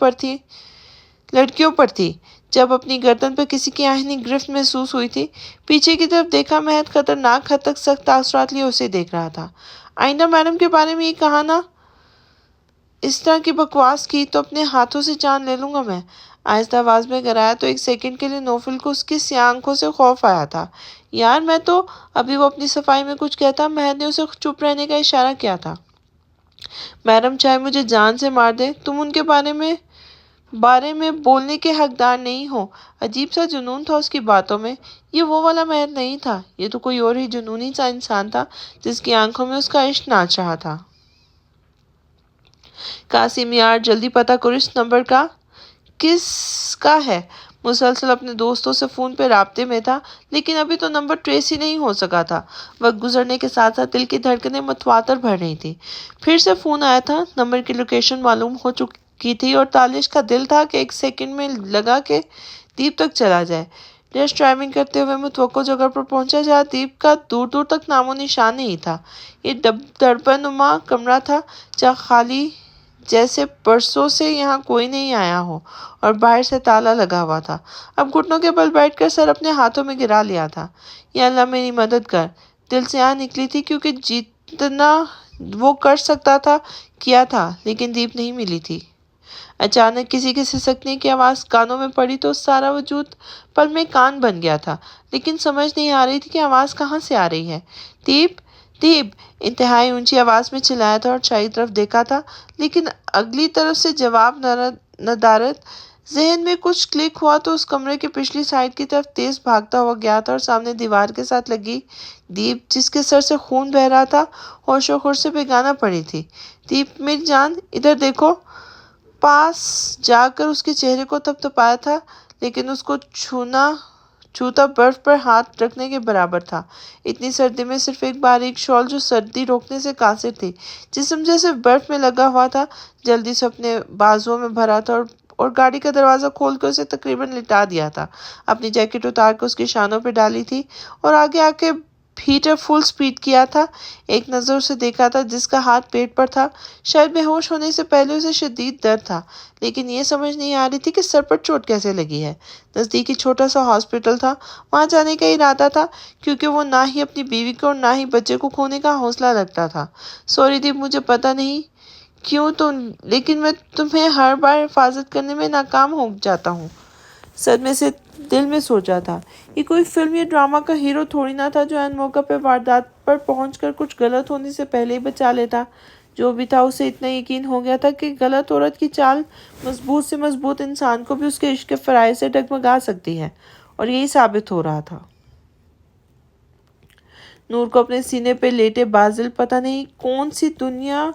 پر تھی۔ جب اپنی گردن پر کسی کی آہنی گرفت محسوس ہوئی تھی، پیچھے کی طرف دیکھا، مہد خطرناک حد تک سخت تاثرات لیے اسے دیکھ رہا تھا۔ آئندہ میڈم کے بارے میں یہ کہا نہ، اس طرح کی بکواس کی تو اپنے ہاتھوں سے جان لے لوں گا میں۔ آہستہ آواز میں گرایا تو ایک سیکنڈ کے لیے نوفل کو اس کی سیاہ آنکھوں سے خوف آیا تھا۔ یار میں تو ابھی وہ اپنی صفائی میں کچھ کہتا، مہد نے اسے چپ رہنے کا اشارہ کیا تھا۔ میڈم چاہے مجھے جان سے مار دے، تم ان کے بارے میں بولنے کے حقدار نہیں ہو۔ عجیب سا جنون تھا اس کی باتوں میں۔ یہ وہ والا مہد نہیں تھا، یہ تو کوئی اور ہی جنونی سا انسان تھا جس کی آنکھوں میں اس کا عشق ناچ رہا تھا۔ قاسم یار، جلدی پتہ کرو اس نمبر کا کس کا ہے۔ مسلسل اپنے دوستوں سے فون پہ رابطے میں تھا، لیکن ابھی تو نمبر ٹریس ہی نہیں ہو سکا تھا۔ وقت گزرنے کے ساتھ ساتھ دل کی دھڑکنیں متواتر بڑھ رہی تھیں۔ پھر سے فون آیا تھا۔ نمبر کی لوکیشن معلوم ہو چکی تھی اور تالش کا دل تھا کہ ایک سیکنڈ میں لگا کہ دیپ تک چلا جائے۔ ریش ڈرائیونگ کرتے ہوئے متوقع جگہ پر پہنچا جہاں دیپ کا دور دور تک نام و نشان نہیں تھا۔ یہ درپن نما کمرہ تھا جہاں خالی جیسے برسوں سے یہاں کوئی نہیں آیا ہو اور باہر سے تالا لگا ہوا تھا۔ اب گھٹنوں کے بل بیٹھ کر سر اپنے ہاتھوں میں گرا لیا تھا۔ یا اللہ میری مدد کر، دل سے آہ نکلی تھی کیونکہ جتنا وہ کر سکتا تھا کیا تھا، لیکن دیپ نہیں ملی تھی۔ اچانک کسی کے سسکنے کی آواز کانوں میں پڑی تو سارا وجود پل میں کان بن گیا تھا، لیکن سمجھ نہیں آ رہی تھی کہ آواز کہاں سے آ رہی ہے۔ دیپ، دیپ، انتہائی اونچی آواز میں چلایا تھا اور چاری طرف دیکھا تھا، لیکن اگلی طرف سے جواب ندارد۔ ذہن میں کچھ کلک ہوا تو اس کمرے کے پچھلی سائڈ کی طرف تیز بھاگتا ہوا گیا تھا اور سامنے دیوار کے ساتھ لگی دیپ جس کے سر سے خون بہہ رہا تھا ہوش و خور سے بے گانہ پڑی تھی۔ دیپ میری جان، ادھر دیکھو۔ پاس جا کر اس کے چہرے کو تھپتھپایا تھا، لیکن اس کو چھوتا برف پر ہاتھ رکھنے کے برابر تھا۔ اتنی سردی میں صرف ایک باریک شال جو سردی روکنے سے قاصر تھی، جسم جیسے برف میں لگا ہوا تھا، جلدی سے اپنے بازوؤں میں بھرا تھا اور گاڑی کا دروازہ کھول کے اسے تقریباً لٹا دیا تھا۔ اپنی جیکٹ اتار کے اس کی شانوں پہ ڈالی تھی اور آگے آ کے ہیٹر فل سپیڈ کیا تھا۔ ایک نظر اسے دیکھا تھا جس کا ہاتھ پیٹ پر تھا۔ شاید بے ہوش ہونے سے پہلے اسے شدید درد تھا، لیکن یہ سمجھ نہیں آ رہی تھی کہ سر پر چوٹ کیسے لگی ہے۔ نزدیکی چھوٹا سا ہاسپٹل تھا، وہاں جانے کا ارادہ تھا کیونکہ وہ نہ ہی اپنی بیوی کو اور نہ ہی بچے کو کھونے کا حوصلہ رکھتا تھا۔ سوری دیپ، مجھے پتہ نہیں کیوں لیکن میں تمہیں ہر بار حفاظت کرنے میں ناکام ہو جاتا ہوں۔ صدمے سے دل میں سوچا تھا، یہ کوئی فلم یا ڈرامہ کا ہیرو تھوڑی نہ تھا جو عین موقع پہ واردات پر پہنچ کر کچھ غلط ہونے سے پہلے ہی بچا لیتا۔ جو بھی تھا اسے اتنا یقین ہو گیا تھا کہ غلط عورت کی چال مضبوط سے مضبوط انسان کو بھی اس کے عشق کے فرائض سے ڈگمگا سکتی ہے، اور یہی ثابت ہو رہا تھا۔ نور کو اپنے سینے پہ لیٹے بازل پتہ نہیں کون سی دنیا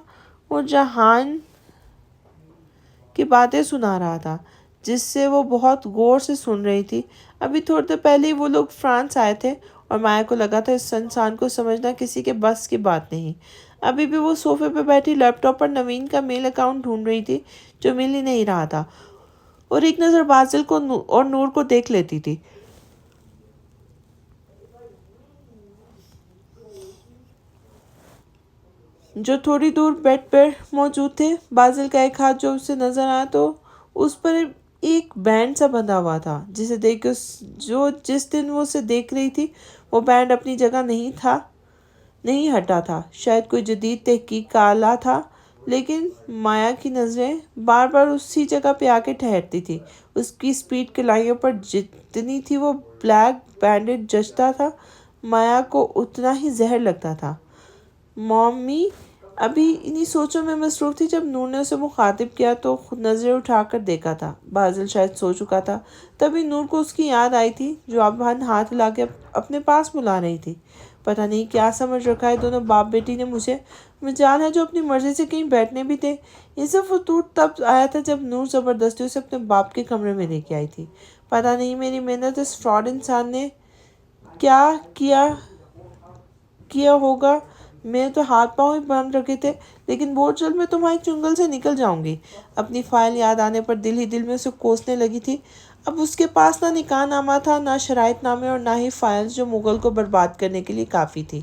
اور جہان کی باتیں سنا رہا تھا جس سے وہ بہت غور سے سن رہی تھی۔ ابھی تھوڑی دیر پہلے ہی وہ لوگ فرانس آئے تھے اور مایا کو لگا تھا اس انسان کو سمجھنا کسی کے بس کی بات نہیں۔ ابھی بھی وہ صوفے پہ بیٹھی لیپ ٹاپ پر نوین کا میل اکاؤنٹ ڈھونڈ رہی تھی جو مل ہی نہیں رہا تھا، اور ایک نظر بازل کو اور نور کو دیکھ لیتی تھی جو تھوڑی دور بیڈ پر موجود تھے۔ بازل کا ایک ہاتھ جو اسے نظر آیا تو اس پر ایک بینڈ سا بندھا ہوا تھا جسے دیکھ کے جس دن وہ اسے دیکھ رہی تھی وہ بینڈ اپنی جگہ نہیں ہٹا تھا۔ شاید کوئی جدید تحقیق کا آلہ تھا، لیکن مایا کی نظریں بار بار اسی جگہ پہ آ کے ٹھہرتی تھی۔ اس کی سپیڈ کلائیوں پر جتنی تھی وہ بلیک بینڈ جچتا تھا، مایا کو اتنا ہی زہر لگتا تھا۔ مامی ابھی انہی سوچوں میں مصروف تھی جب نور نے اسے مخاطب کیا تو خود نظریں اٹھا کر دیکھا تھا۔ بازل شاید سو چکا تھا، تبھی نور کو اس کی یاد آئی تھی جو اب ہاتھ ہلا کے اپنے پاس بلا رہی تھی۔ پتہ نہیں کیا سمجھ رکھا ہے دونوں باپ بیٹی نے مجھے، مجال ہے جو اپنی مرضی سے کہیں بیٹھنے بھی تھے۔ یہ سب فطور تب آیا تھا جب نور زبردستی اسے اپنے باپ کے کمرے میں لے کے آئی تھی۔ پتہ نہیں میری محنت اس فراڈ انسان نے کیا کیا ہوگا، میں تو ہاتھ پاؤں ہی باندھ رکھے تھے، لیکن بہت جلد میں تمہاری چنگل سے نکل جاؤں گی۔ اپنی فائل یاد آنے پر دل ہی دل میں اسے کوسنے لگی تھی۔ اب اس کے پاس نہ نکاح نامہ تھا، نہ شرائط نامے اور نہ ہی فائلز جو مغل کو برباد کرنے کے لیے کافی تھی۔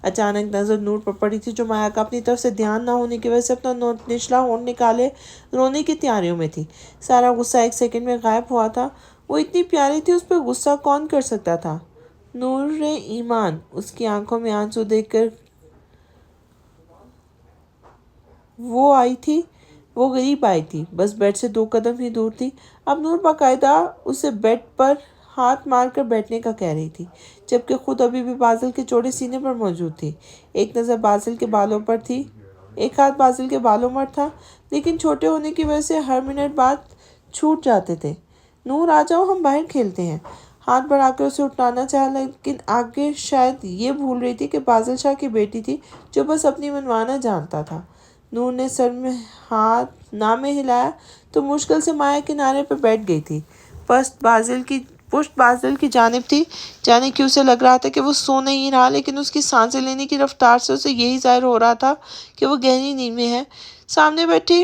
اچانک نظر نور پر پڑی تھی جو مایا کا اپنی طرف سے دھیان نہ ہونے کی وجہ سے اپنا نچلا ہونٹ نکالے رونے کی تیاریوں میں تھی۔ سارا غصہ ایک سیکنڈ میں غائب ہوا تھا۔ وہ اتنی پیاری تھی، اس پہ غصہ کون کر سکتا تھا؟ نور ایمان، اس کی آنکھوں میں آنسو دیکھ کر وہ آئی تھی، وہ غریب آئی تھی، بس بیڈ سے 2 قدم ہی دور تھی۔ اب نور باقاعدہ اسے بیڈ پر ہاتھ مار کر بیٹھنے کا کہہ رہی تھی، جبکہ خود ابھی بھی بازل کے چوڑے سینے پر موجود تھی۔ ایک نظر بازل کے بالوں پر تھی، ایک ہاتھ بازل کے بالوں پر تھا، لیکن چھوٹے ہونے کی وجہ سے ہر منٹ بعد چھوٹ جاتے تھے۔ نور آ جاؤ، ہم باہر کھیلتے ہیں۔ ہاتھ بڑھا کر اسے اٹھانا چاہا، لیکن آگے شاید یہ بھول رہی تھی کہ بازل شاہ کی بیٹی تھی جو بس اپنی منوانا جانتا تھا۔ نور نے سر میں ہاتھ نہ میں ہلایا تو مشکل سے مایا کنارے پہ بیٹھ گئی تھی۔ پشت بازل کی جانب تھی، جانے کیوں سے لگ رہا تھا کہ وہ سو نہیں رہا، لیکن اس کی سانسیں لینے کی رفتار سے اسے یہی ظاہر ہو رہا تھا کہ وہ گہری نیند میں ہے۔ سامنے بیٹھی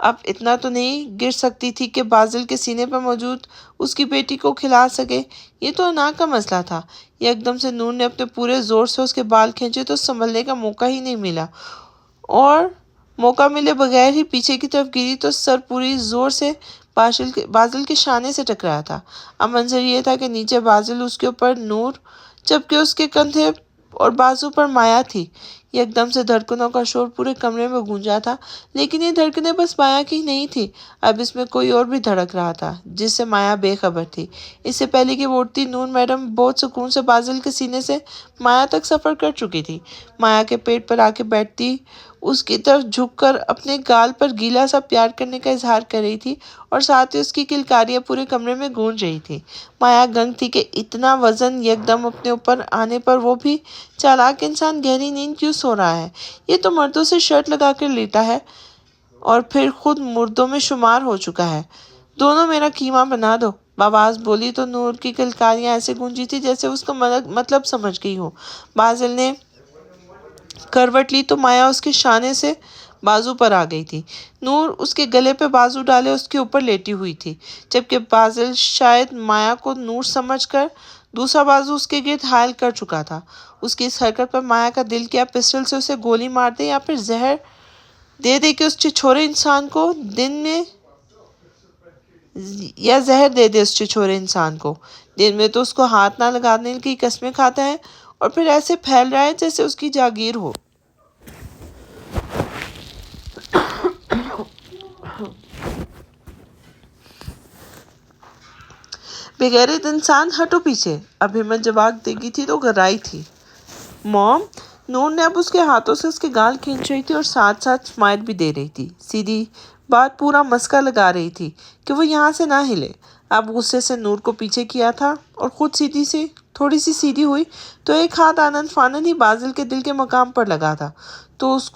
اب اتنا تو نہیں گر سکتی تھی کہ بازل کے سینے پر موجود اس کی بیٹی کو کھلا سکے۔ یہ تو انا کا مسئلہ تھا۔ ایک دم سے نور نے اپنے پورے زور سے اس کے بال کھینچے تو سنبھلنے کا موقع ہی نہیں ملا، اور موقع ملے بغیر ہی پیچھے کی طرف گری تو سر پوری زور سے بازل کے شانے سے ٹکرایا تھا۔ اب منظر یہ تھا کہ نیچے بازل، اس کے اوپر نور، جبکہ اس کے کندھے اور بازو پر مایا تھی۔ ایک دم سے دھڑکنوں کا شور پورے کمرے میں گونجا تھا، لیکن یہ دھڑکنیں بس مایا کی نہیں تھی، اب اس میں کوئی اور بھی دھڑک رہا تھا جس سے مایا بے خبر تھی۔ اس سے پہلے کہ وہ اٹھتی، نور میڈم بہت سکون سے بازل کے سینے سے مایا تک سفر کر چکی تھی۔ مایا کے پیٹ پر آ کے بیٹھتی، اس کی طرف جھک کر اپنے گال پر گیلا سا پیار کرنے کا اظہار کر رہی تھی، اور ساتھ ہی اس کی کلکاریاں پورے کمرے میں گونج رہی تھی۔ مایا گنگ تھی کہ اتنا وزن یک دم اپنے اوپر آنے پر وہ بھی چالاک انسان گہری نیند کیوں سو رہا ہے؟ یہ تو مردوں سے شرط لگا کر لیٹا ہے اور پھر خود مردوں میں شمار ہو چکا ہے۔ دونوں میرا کیما بنا دو، بآواز بولی تو نور کی کلکاریاں ایسے گونجی تھی جیسے اس کا مطلب سمجھ گئی ہو۔ بازل نے کروٹ لی تو مایا اس کے شانے سے بازو پر آ گئی تھی۔ نور اس کے گلے پہ بازو ڈالے اس کے اوپر لیٹی ہوئی تھی، جبکہ بازل شاید مایا کو نور سمجھ کر دوسرا بازو اس کے گرد حائل کر چکا تھا۔ اس کی اس حرکت پر مایا کا دل کیا پسٹل سے اسے گولی مار دے یا پھر زہر دے دے کہ اس چھچورے انسان کو دن میں تو اس کو ہاتھ نہ لگانے کی قسمیں کھاتا ہے، اور پھر ایسے پھیل رہا ہے جیسے اس کی جاگیر ہو۔ بغیرت انسان، ہٹو پیچھے۔ اب ہمت جواب دے گی تھی تو گھبرائی تھی۔ موم، نور نے اب اس کے ہاتھوں سے اس کے گال کھینچ رہی تھی اور ساتھ ساتھ اسمائل بھی دے رہی تھی، سیدھی بات پورا مسکا لگا رہی تھی کہ وہ یہاں سے نہ ہلے۔ اب غصے سے نور کو پیچھے کیا تھا اور خود تھوڑی سی سیدھی ہوئی تو ایک ہاتھ آنن فانن ہی بازل کے دل کے مقام پر لگا تھا، تو اس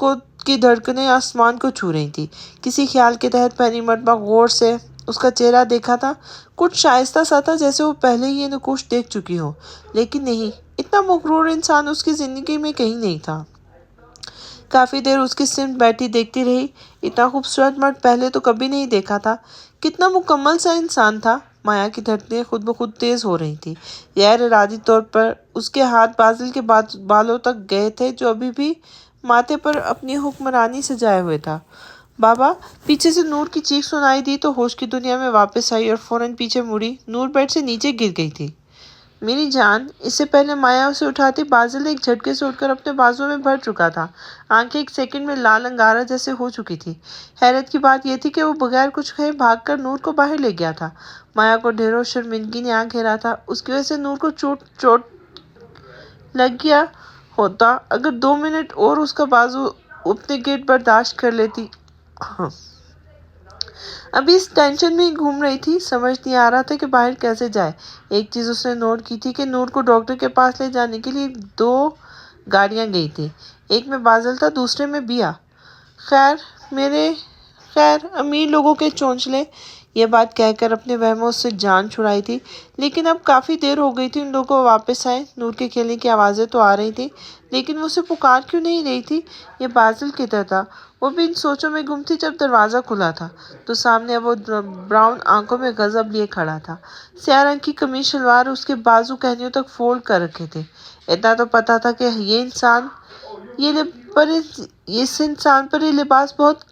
کی دھڑکنیں آسمان کو چھو رہی تھی۔ کسی خیال کے تحت پہلی مرتبہ غور سے اس کا چہرہ دیکھا تھا، کچھ شائستہ سا تھا جیسے وہ پہلے ہی یہ نقوش دیکھ چکی ہو، لیکن نہیں، اتنا مغرور انسان اس کی زندگی میں کہیں نہیں تھا۔ کافی دیر اس کی سمت بیٹھی دیکھتی رہی۔ اتنا خوبصورت مرد پہلے تو کبھی نہیں دیکھا تھا، کتنا مکمل سا انسان تھا۔ مایا کی دھڑکنیں خود بخود تیز ہو رہی تھیں۔ غیر ارادی طور پر اس کے ہاتھ بازل کے بالوں تک گئے تھے جو ابھی بھی ماتھے پر اپنی حکمرانی سجائے ہوئے تھا۔ بابا! پیچھے سے نور کی چیخ سنائی دی تو ہوش کی دنیا میں واپس آئی اور فوراً پیچھے مڑی۔ نور بیڈ سے نیچے گر گئی تھی۔ میری جان! اس سے پہلے مایا اسے اٹھاتی، بازل ایک جھٹکے سے اٹھ کر اپنے بازو میں بھر چکا تھا، آنکھیں ایک سیکنڈ میں لال انگارہ جیسے ہو چکی تھی۔ حیرت کی بات یہ تھی کہ وہ بغیر کچھ کہے بھاگ کر نور کو باہر لے گیا تھا۔ مایا کو ڈھیروں شرمندگی نے آ گھیرا تھا، اس کی وجہ سے نور کو چوٹ لگ گیا ہوتا اگر 2 منٹ اور اس کا بازو اپنے گرد برداشت کر لیتی۔ ابھی اس ٹینشن میں ہی گھوم رہی تھی، سمجھ نہیں آ رہا تھا کہ باہر کیسے جائے۔ ایک چیز اس نے نوٹ کی تھی کہ نور کو ڈاکٹر کے پاس لے جانے کے لیے 2 گاڑیاں گئی تھیں، ایک میں بازل تھا، دوسرے میں بیا۔ خیر امیر لوگوں کے چونچلے، یہ بات کہہ کر اپنے وہموں سے جان چھڑائی تھی، لیکن اب کافی دیر ہو گئی تھی ان لوگوں واپس آئے۔ نور کے کھیلنے کی آوازیں تو آ رہی تھیں، لیکن وہ اسے پکار کیوں نہیں رہی تھی؟ یہ بازل کدھر تھا؟ وہ بھی ان سوچوں میں گم تھی جب دروازہ کھلا تھا تو سامنے وہ براؤن آنکھوں میں غضب لیے کھڑا تھا۔ سیاہ رنگ کی قمیص شلوار اس کے بازو کہنیوں تک فولڈ کر رکھے تھے۔ اتنا تو پتا تھا کہ اس انسان پر یہ لباس بہت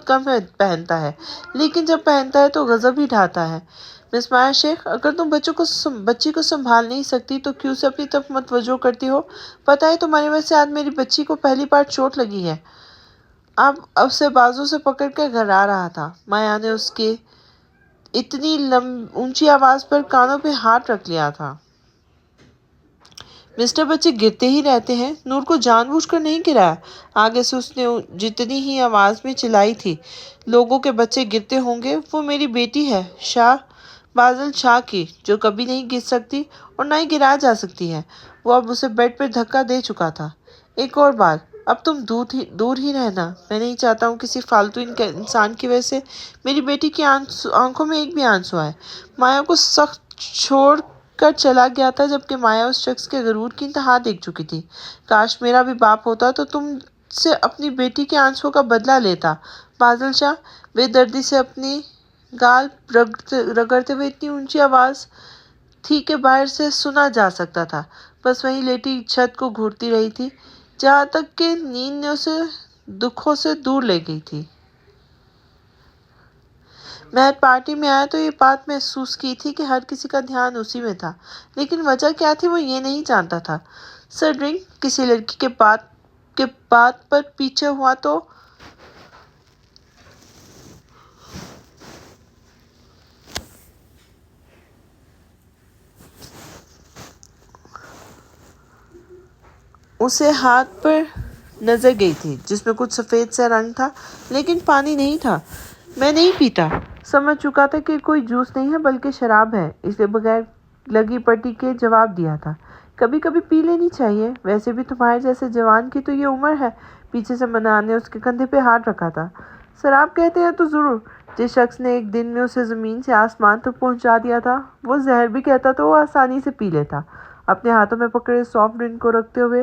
کم پہنتا ہے، لیکن جب پہنتا ہے تو غضب ہی ڈھاتا ہے۔ مس مایا شیخ، اگر تم بچی کو سنبھال نہیں سکتی تو کیوں اسے اپنی طرف متوجہ کرتی ہو؟ پتہ ہے تمہاری وجہ سے آج میری بچی کو پہلی بار چوٹ لگی ہے۔ اب اسے بازو سے پکڑ کر گھرا رہا تھا۔ مایا نے اس کے اتنی اونچی آواز پر کانوں پہ ہاتھ رکھ لیا تھا۔ مسٹر، بچے گرتے ہی رہتے ہیں، نور کو جان بوجھ کر نہیں گرایا۔ آگے سے اس نے جتنی ہی آواز میں چلائی تھی، لوگوں کے بچے گرتے ہوں گے، وہ میری بیٹی ہے، بازل شاہ کی، جو کبھی نہیں گر سکتی اور نہ ہی گرایا جا سکتی ہے۔ وہ اب اسے بیڈ پر دھکا دے چکا تھا۔ ایک اور بات، اب تم دور ہی رہنا، میں نہیں چاہتا ہوں کسی فالتو انسان کی وجہ سے میری بیٹی کی آنکھوں میں ایک بھی آنسو آئے۔ مایا کو سخت چھوڑ کر چلا گیا تھا، جبکہ مایا اس شخص کے غرور کی انتہا دیکھ چکی تھی۔ کاش میرا بھی باپ ہوتا تو تم سے اپنی بیٹی کے آنسوں کا بدلہ لیتا۔ بادل شاہ بے دردی سے اپنی گال رگڑتے ہوئے اتنی اونچی آواز تھی کہ باہر سے سنا جا سکتا تھا، بس وہیں لیٹی چھت کو گھورتی رہی تھی، جہاں تک کہ نیند نے اسے دکھوں سے دور لے گئی تھی۔ مہر پارٹی میں آیا تو یہ بات محسوس کی تھی کہ ہر کسی کا دھیان اسی میں تھا، لیکن وجہ کیا تھی وہ یہ نہیں جانتا تھا۔ سر ڈرنک کسی لڑکی کے بات پر پیچھے ہوا تو اسے ہاتھ پر نظر گئی تھی جس میں کچھ سفید سا رنگ تھا لیکن پانی نہیں تھا۔ میں نہیں پیتا، سمجھ چکا تھا کہ کوئی جوس نہیں ہے بلکہ شراب ہے، اس لیے بغیر لگی پٹی کے جواب دیا تھا۔ کبھی کبھی پی لینی چاہیے، ویسے بھی تمہارے جیسے جوان کی تو یہ عمر ہے۔ پیچھے سے منان نے اس کے کندھے پہ ہاتھ رکھا تھا۔ شراب کہتے ہیں تو ضرور، جس شخص نے ایک دن میں اسے زمین سے آسمان تک پہنچا دیا تھا، وہ زہر بھی کہتا تو وہ آسانی سے پی لیتا۔ اپنے ہاتھوں میں پکڑے سافٹ ڈرنک کو رکھتے ہوئے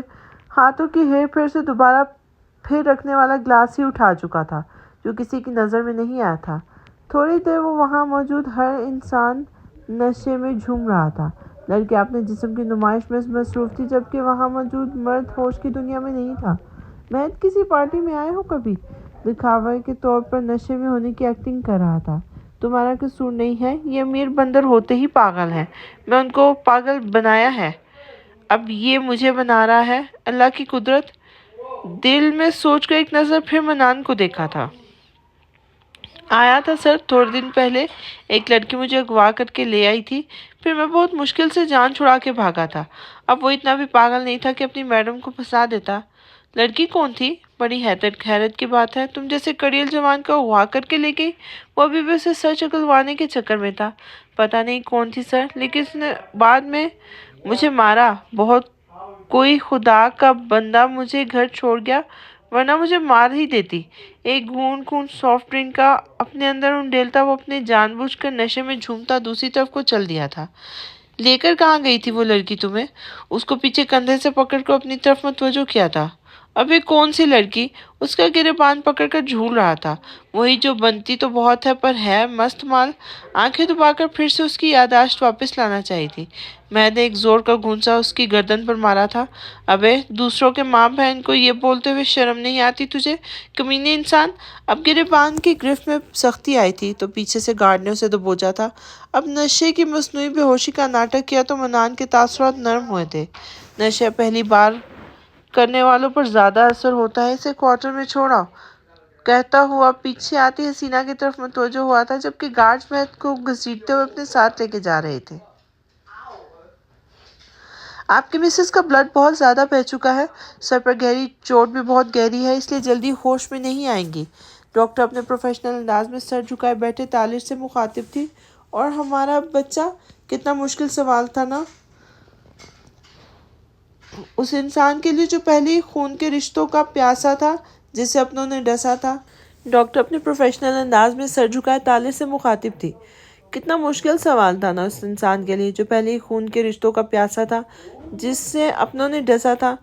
ہاتھوں کی ہیر پھیر سے دوبارہ پھر رکھنے والا گلاس ہی اٹھا چکا تھا جو کسی کی نظر میں نہیں آیا تھا۔ تھوڑی دیر وہ وہاں موجود ہر انسان نشے میں جھوم رہا تھا۔ لڑکے اپنے جسم کی نمائش میں مصروف تھی جبکہ وہاں موجود مرد ہوش کی دنیا میں نہیں تھا۔ مہد کسی پارٹی میں آئے ہو کبھی؟ دکھاوے کے طور پر نشے میں ہونے کی ایکٹنگ کر رہا تھا۔ تمہارا قصور نہیں ہے، یہ امیر بندر ہوتے ہی پاگل ہیں، میں ان کو پاگل بنایا ہے، اب یہ مجھے بنا رہا ہے، اللہ کی قدرت۔ دل میں سوچ کر ایک نظر پھر منان کو دیکھا تھا۔ آیا تھا سر، تھوڑے دن پہلے ایک لڑکی مجھے اغوا کر کے لے آئی تھی، پھر میں بہت مشکل سے جان چھڑا کے بھاگا تھا۔ اب وہ اتنا بھی پاگل نہیں تھا کہ اپنی میڈم کو پھنسا دیتا۔ لڑکی کون تھی؟ بڑی حیرت کی بات ہے، تم جیسے کڑیل جوان کو اغوا کر کے لے گئی، وہ ابھی بھی اسے سر چکلوانے کے چکر میں تھا۔ پتہ نہیں کون تھی سر، لیکن اس نے بعد میں مجھے مارا، بہت کوئی خدا کا بندہ مجھے گھر چھوڑ گیا ورنہ مجھے مار ہی دیتی۔ ایک گھونٹ سافٹ ڈرنک کا اپنے اندر انڈیلتا وہ اپنے جان بوجھ کر نشے میں جھومتا دوسری طرف کو چل دیا تھا۔ لے کر کہاں گئی تھی وہ لڑکی تمہیں؟ اس کو پیچھے کندھے سے پکڑ کر اپنی طرف متوجہ کیا تھا۔ ابے کون سی لڑکی؟ اس کا گریبان پکڑ کر جھول رہا تھا۔ وہی جو بنتی تو بہت ہے پر ہے مست مال۔ آنکھیں دبا کر پھر سے اس کی یادداشت واپس لانا چاہیے تھی۔ میں نے ایک زور کا گھونسا اس کی گردن پر مارا تھا۔ ابے دوسروں کے ماں بہن کو یہ بولتے ہوئے شرم نہیں آتی تجھے، کمینے انسان؟ اب گریبان کی گرفت میں سختی آئی تھی تو پیچھے سے گارڈ نے اسے دبوچا تھا۔ اب نشے کی مصنوعی بے ہوشی کا ناٹک کیا تو منان کے تاثرات نرم ہوئے تھے۔ نشہ پہلی بار کرنے والوں پر زیادہ اثر ہوتا ہے، اسے کوارٹر میں چھوڑا کہتا ہوا پیچھے آتی حسینہ کی طرف متوجہ ہوا تھا جبکہ گارڈز مہد کو گھسیٹتے ہوئے اپنے ساتھ لے کے جا رہے تھے۔ آپ کی مسز کا بلڈ بہت زیادہ بہہ چکا ہے، سر پر گہری چوٹ بھی بہت گہری ہے، اس لیے جلدی ہوش میں نہیں آئیں گی۔ ڈاکٹر اپنے پروفیشنل انداز میں سر جھکائے بیٹھے تالش سے مخاطب تھی۔ اور ہمارا بچہ؟ کتنا مشکل سوال تھا نا، اس انسان کے لیے جو پہلے ہی خون کے رشتوں کا پیاسا تھا، جسے اپنوں نے ڈسا تھا۔ ڈاکٹر اپنے پروفیشنل انداز میں سر جھکائے تالش سے مخاطب تھی۔ کتنا مشکل سوال تھا نا، اس انسان کے لیے جو پہلے ہی خون کے رشتوں کا پیاسا تھا، جسے اپنوں نے ڈسا تھا۔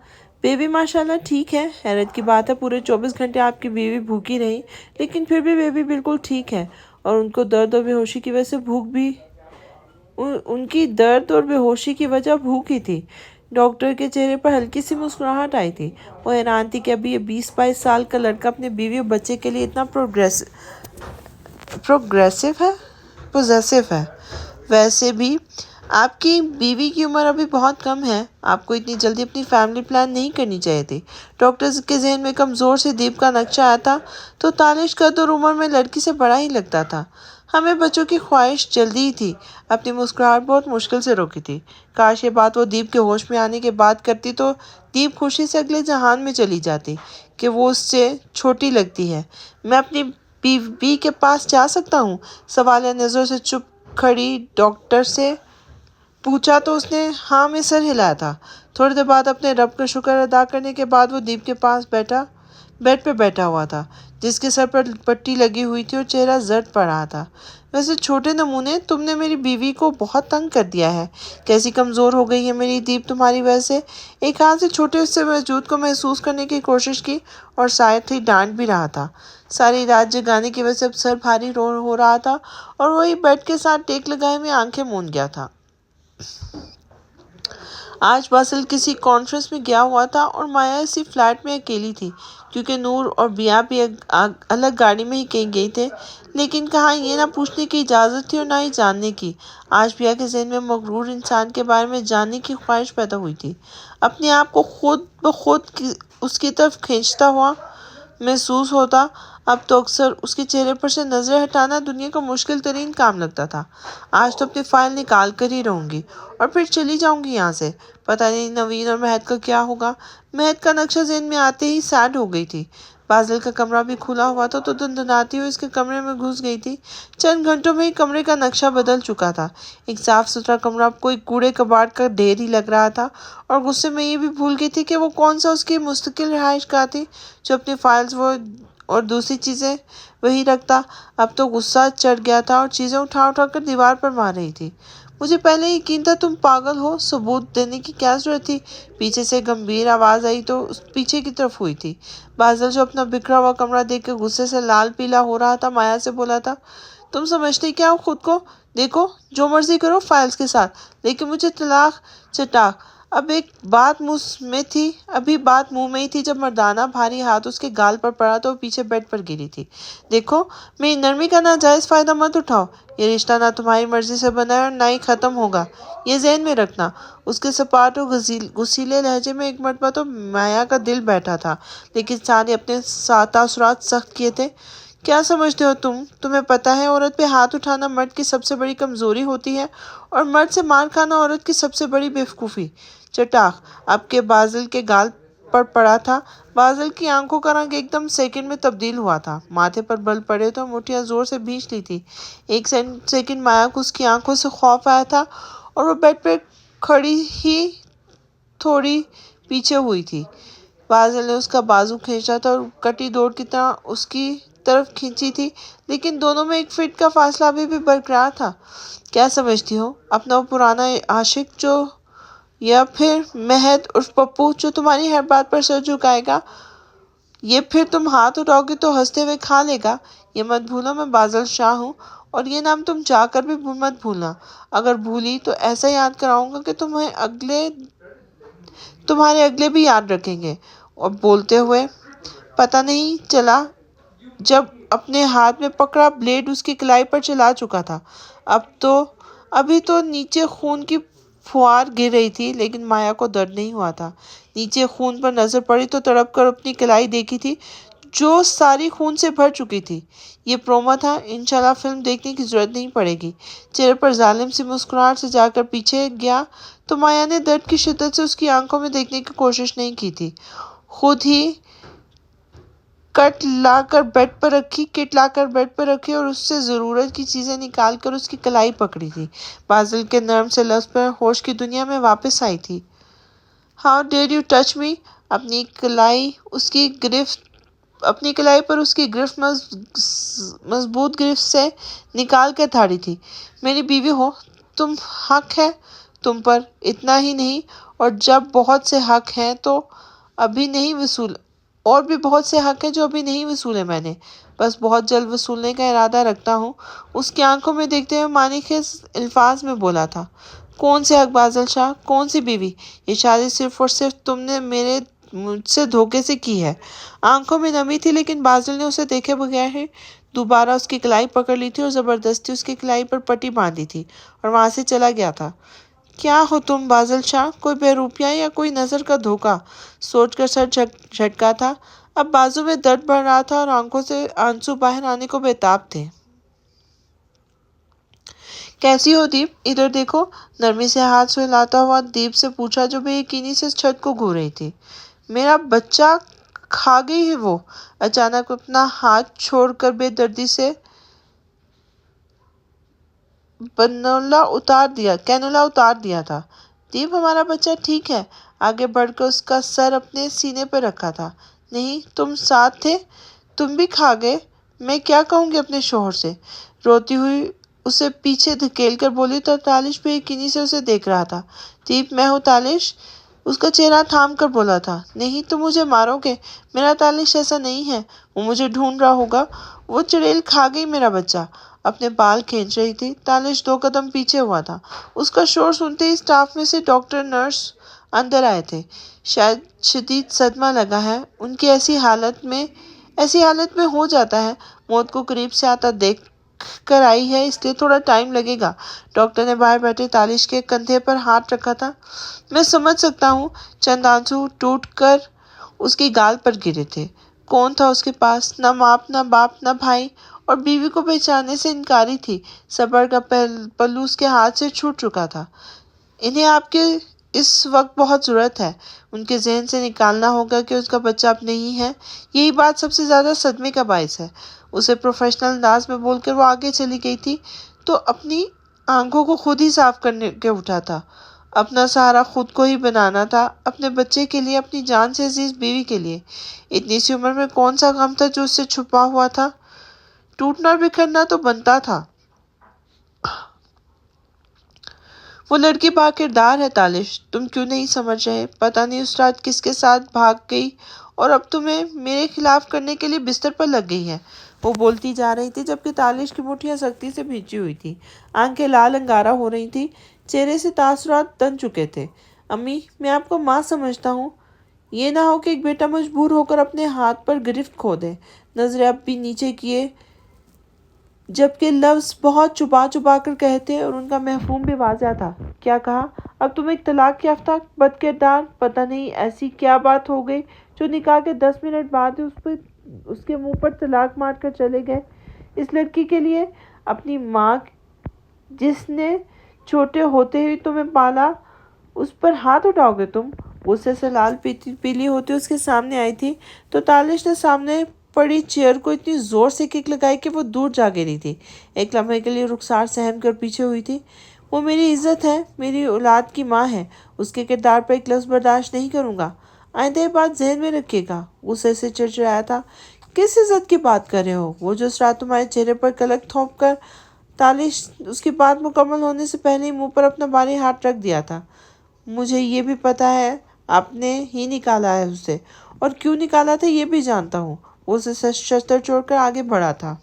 بیبی ماشاءاللہ ٹھیک ہے، حیرت کی بات ہے پورے 24 گھنٹے آپ کی بیوی بھوکی رہی، لیکن پھر بھی بیبی بالکل ٹھیک ہے، اور ان کو درد اور بے ہوشی کی وجہ سے بھوک بھی، ان کی درد اور بے ہوشی کی وجہ بھوک ہی تھی۔ ڈاکٹر کے چہرے پر ہلکی سی مسکراہٹ آئی تھی۔ وہ حیران تھی کہ ابھی یہ 20-22 سال کا لڑکا اپنی بیوی اور بچے کے لیے اتنا پوزیسو ہے۔ ویسے بھی آپ کی بیوی کی عمر ابھی بہت کم ہے، آپ کو اتنی جلدی اپنی فیملی پلان نہیں کرنی چاہیے تھی۔ ڈاکٹر کے ذہن میں کمزور سے دیپ کا نقشہ آیا تھا تو تالش قد اور عمر میں لڑکی سے بڑا ہی لگتا تھا۔ ہمیں بچوں کی خواہش جلدی ہی تھی۔ اپنی مسکراہٹ بہت مشکل سے روکی تھی۔ کاش یہ بات وہ دیپ کے ہوش میں آنے کے بعد کرتی تو دیپ خوشی سے اگلے جہان میں چلی جاتی کہ وہ اس سے چھوٹی لگتی ہے۔ میں اپنی بیوی کے پاس جا سکتا ہوں؟ سوالیہ نظروں سے چپ کھڑی ڈاکٹر سے پوچھا تو اس نے ہاں میں سر ہلایا تھا۔ تھوڑی دیر بعد اپنے رب کا شکر ادا کرنے کے بعد وہ دیپ کے پاس بیڈ پہ بیٹھا ہوا تھا جس کے سر پر پٹی لگی ہوئی تھی اور چہرہ زرد پڑ رہا تھا۔ ویسے چھوٹے نمونے، تم نے میری بیوی کو بہت تنگ کر دیا ہے۔ کیسی کمزور ہو گئی ہے میری دیپ تمہاری وجہ سے۔ ایک ہاتھ سے چھوٹے سے وجود کو محسوس کرنے کی کوشش کی اور شاید ہی ڈانٹ بھی رہا تھا۔ ساری رات جگانے کی وجہ سے اب سر بھاری ہو رہا تھا اور وہی بیڈ کے ساتھ ٹیک لگائے میں آنکھیں موند گیا تھا۔ آج باسل کسی کانفرنس میں گیا ہوا تھا اور مایا اسی فلیٹ میں اکیلی تھی، کیونکہ نور اور بیا بھی الگ گاڑی میں ہی کہیں گئے تھے، لیکن کہاں یہ نہ پوچھنے کی اجازت تھی اور نہ ہی جاننے کی۔ آج بیا کے ذہن میں مغرور انسان کے بارے میں جاننے کی خواہش پیدا ہوئی تھی۔ اپنے آپ کو خود بخود اس کی طرف کھینچتا ہوا محسوس ہوتا۔ اب تو اکثر اس کے چہرے پر سے نظریں ہٹانا دنیا کا مشکل ترین کام لگتا تھا۔ آج تو اپنی فائل نکال کر ہی رہوں گی اور پھر چلی جاؤں گی یہاں سے۔ پتہ نہیں نوین اور مہک کا کیا ہوگا۔ مہک کا نقشہ ذہن میں آتے ہی سیڈ ہو گئی تھی۔ باسل کا کمرہ بھی کھلا ہوا تھا تو دندناتی ہوئی اس کے کمرے میں گھس گئی تھی۔ چند گھنٹوں میں ہی کمرے کا نقشہ بدل چکا تھا۔ ایک صاف ستھرا کمرہ اب کوئی کوڑے کباڑ کا ڈھیر ہی لگ رہا تھا، اور غصے میں یہ بھی بھول گئی تھی کہ وہ کون سا اس کی مستقل رہائش گاہ تھی جو اپنی فائلز اور دوسری چیزیں وہی رکھتا۔ اب تو غصہ چڑھ گیا تھا اور چیزیں اٹھا اٹھا کر دیوار پر مار رہی تھی۔ مجھے پہلے یقین تھا تم پاگل ہو، ثبوت دینے کی کیا ضرورت تھی؟ پیچھے سے گمبھیر آواز آئی تو پیچھے کی طرف ہوئی تھی۔ باسل جو اپنا بکھرا ہوا کمرہ دیکھ کے غصے سے لال پیلا ہو رہا تھا، مایا سے بولا تھا، تم سمجھتے کیا ہو خود کو؟ دیکھو جو مرضی کرو فائلز کے ساتھ، لیکن مجھے طلاق چٹاک۔ ابھی بات منہ میں ہی تھی جب مردانہ بھاری ہاتھ اس کے گال پر پڑا تو وہ پیچھے بیڈ پر گری تھی۔ دیکھو میری نرمی کا ناجائز فائدہ مت اٹھاؤ۔ یہ رشتہ نہ تمہاری مرضی سے بنا ہے اور نہ ہی ختم ہوگا، یہ ذہن میں رکھنا۔ اس کے سپاٹ اور غصیلے لہجے میں ایک مرتبہ تو مایا کا دل بیٹھا تھا، لیکن ساتھ ہی اپنے تاثرات سخت کیے تھے۔ کیا سمجھتے ہو تمہیں پتہ ہے عورت پہ ہاتھ اٹھانا مرد کی سب سے بڑی کمزوری ہوتی ہے، اور مرد سے مار کھانا عورت کی سب سے بڑی بیوقوفی۔ چٹاخ اب کے باسل کے گال پر پڑا تھا۔ باسل کی آنکھوں کا رنگ ایک دم سیکنڈ میں تبدیل ہوا تھا، ماتھے پر بل پڑے تو مٹھیاں زور سے بھینچ لی تھی۔ ایک سیکنڈ مایا کو اس کی آنکھوں سے خوف آیا تھا اور وہ بیڈ پہ کھڑی ہی تھوڑی پیچھے ہوئی تھی۔ باسل نے اس کا بازو کھینچا تھا اور کٹی ڈور کی طرح اس کی طرف کھینچی تھی، لیکن دونوں میں 1 فٹ کا فاصلہ ابھی بھی برقرار تھا۔ کیا سمجھتی ہو اپنا وہ پرانا عاشق یا پھر مہد عرف پپو جو تمہاری ہر بات پر سر جھکائے گا؟ یہ پھر تم ہاتھ اٹھاؤ گے تو ہنستے ہوئے کھا لے گا۔ یہ مت بھولو میں باسل شاہ ہوں، اور یہ نام تم چاہ کر بھی مت بھولنا۔ اگر بھولی تو ایسا یاد کراؤں گا کہ تمہارے اگلے بھی یاد رکھیں گے۔ اور بولتے ہوئے پتہ نہیں چلا جب اپنے ہاتھ میں پکڑا بلیڈ اس کی کلائی پر چلا چکا تھا۔ ابھی تو نیچے خون کی پھوار گر رہی تھی، لیکن مایا کو درد نہیں ہوا تھا۔ نیچے خون پر نظر پڑی تو تڑپ کر اپنی کلائی دیکھی تھی جو ساری خون سے بھر چکی تھی۔ یہ پرومو تھا، انشاءاللہ فلم دیکھنے کی ضرورت نہیں پڑے گی۔ چہرے پر ظالم سی مسکراہٹ سے جا کر پیچھے گیا تو مایا نے درد کی شدت سے اس کی آنکھوں میں دیکھنے کی کوشش نہیں کی تھی۔ خود ہی کٹ لا کر بیڈ پر رکھی اور اس سے ضرورت کی چیزیں نکال کر اس کی کلائی پکڑی تھی۔ باسل کے نرم سے لفظ پر ہوش کی دنیا میں واپس آئی تھی۔ How dare you touch me? اپنی کلائی پر اس کی گرفت مضبوط گرفت سے نکال کر دھاڑی تھی۔ میری بیوی ہو، تم حق ہے تم پر، اتنا ہی نہیں، اور جب بہت سے حق ہیں جو ابھی نہیں وصولے میں نے، بس بہت جلد وصولنے کا ارادہ رکھتا ہوں۔ اس کی آنکھوں میں دیکھتے ہوئے معنی خیز الفاظ میں بولا تھا۔ کون سے حق باسل شاہ، کون سی بیوی؟ یہ شادی صرف اور صرف تم نے مجھ سے دھوکے سے کی ہے۔ آنکھوں میں نمی تھی، لیکن باسل نے اسے دیکھے بغیر ہی دوبارہ اس کی کلائی پکڑ لی تھی اور زبردستی اس کی کلائی پر پٹی باندھی تھی اور وہاں سے چلا گیا تھا۔ کیا ہو تم باسل شاہ؟ کوئی بہروپیہ یا کوئی نظر کا دھوکہ؟ سوچ کر سر جھٹکا تھا۔ اب بازو میں درد بڑھ رہا تھا اور آنکھوں سے آنسو باہر آنے کو بےتاب تھے۔ کیسی ہو دیپ؟ ادھر دیکھو، نرمی سے ہاتھ سہلاتا ہوا دیپ سے پوچھا جو بے یقینی سے چھت کو گھو رہی تھی۔ میرا بچہ کھا گئی ہے وہ؟ اچانک اپنا ہاتھ چھوڑ کر بے دردی سے کینولا اتار دیا تھا۔ دیپ ہمارا بچہ ٹھیک ہے۔ آگے بڑھ کر اس کا سر اپنے سینے پر رکھا تھا۔ نہیں، تم ساتھ تھے؟ تم بھی کھا گئے؟ میں کیا کہوں گی اپنے شوہر سے؟ روتی ہوئی اسے پیچھے دھکیل کر بولی تو تالش بے یقینی سے اسے دیکھ رہا تھا۔ دیپ، میں ہوں تالش، اس کا چہرہ تھام کر بولا تھا۔ نہیں، تم مجھے مارو گے؟ میرا تالش ایسا نہیں ہے، وہ مجھے ڈھونڈ رہا ہوگا۔ وہ چڑیل کھا گئی میرا بچہ۔ اپنے بال کھینچ رہی تھی۔ تالش 2 قدم پیچھے ہوا تھا۔ اس کا شور سنتے ہی اسٹاف میں سے ڈاکٹر، نرس اندر آئے تھے۔ شاید شدید صدمہ لگا ہے، ان کی ایسی حالت میں ہو جاتا ہے۔ موت کو قریب سے آتا دیکھ کر آئی ہے، اس لیے تھوڑا ٹائم لگے گا۔ ڈاکٹر نے باہر بیٹھے تالش کے کندھے پر ہاتھ رکھا تھا۔ میں سمجھ سکتا ہوں۔ چند آنسو ٹوٹ کر اس کی گال پر گرے تھے۔ کون تھا اس کے پاس؟ نہ ماں، نہ باپ، نہ بھائی، اور بیوی کو پہچاننے سے انکاری تھی۔ صبر کا پلو اس کے ہاتھ سے چھوٹ چکا تھا۔ انہیں آپ کے اس وقت بہت ضرورت ہے۔ ان کے ذہن سے نکالنا ہوگا کہ اس کا بچہ اب نہیں ہے۔ یہی بات سب سے زیادہ صدمے کا باعث ہے۔ اسے پروفیشنل انداز میں بول کر وہ آگے چلی گئی تھی تو اپنی آنکھوں کو خود ہی صاف کرنے کے اٹھا تھا۔ اپنا سہارا خود کو ہی بنانا تھا، اپنے بچے کے لیے، اپنی جان سے عزیز بیوی کے لیے۔ اتنی سی عمر میں کون سا غم تھا جو اس سے چھپا ہوا تھا؟ ٹوٹنا اور بکھرنا تو بنتا تھا۔ وہ لڑکی با کردار ہے تالش، تم کیوں نہیں سمجھ رہے؟ پتہ نہیں اس رات کس کے ساتھ بھاگ گئی اور اب تمہیں میرے خلاف کرنے کے لیے بستر پر لگ گئی ہے۔ وہ بولتی جا رہی تھی جبکہ تالش کی مٹھیاں سختی سے بھیجی ہوئی تھی، آنکھیں لال انگارہ ہو رہی تھی، چہرے سے تاثرات تن چکے تھے۔ امی، میں آپ کو ماں سمجھتا ہوں۔ یہ نہ ہو کہ ایک بیٹا مجبور ہو کر اپنے ہاتھ پر گرفت کھو دے۔ نظریں اب بھی نیچے کیے جبکہ لفظ بہت چھپا چھپا کر کہتے اور ان کا مفہوم بھی واضح تھا۔ کیا کہا؟ اب تم ایک طلاق یافتہ بد کردار؟ پتہ نہیں ایسی کیا بات ہو گئی جو نکاح کے 10 منٹ بعد ہی اس کے منہ پر طلاق مار کر چلے گئے۔ اس لڑکی کے لیے اپنی ماں جس نے چھوٹے ہوتے ہی تمہیں پالا، اس پر ہاتھ اٹھاؤ گے تم؟ غصے سے لال پیلی ہوتی اس کے سامنے آئی تھی تو تالش نے سامنے پڑی چیئر کو اتنی زور سے کک لگائی کہ وہ دور جا گری تھی۔ ایک لمحے کے لیے رخسار سہم کر پیچھے ہوئی تھی۔ وہ میری عزت ہے، میری اولاد کی ماں ہے، اس کے کردار پر ایک لفظ برداشت نہیں کروں گا۔ آئندہ یہ بات ذہن میں رکھیے گا۔ غصے سے چڑچڑایا تھا۔ کس عزت کی بات کر رہے ہو؟ وہ جو اس رات تمہارے چہرے پر کلک تھوپ کر تالش اس کی بات مکمل ہونے سے پہلے ہی منہ پر اپنا بھاری ہاتھ رکھ دیا تھا۔ مجھے یہ بھی پتا ہے، آپ نے ہی نکالا ہے اسے، اور کیوں نکالا تھا یہ بھی جانتا ہوں۔ وہ اسے شستر چھوڑ کر آگے بڑھا تھا۔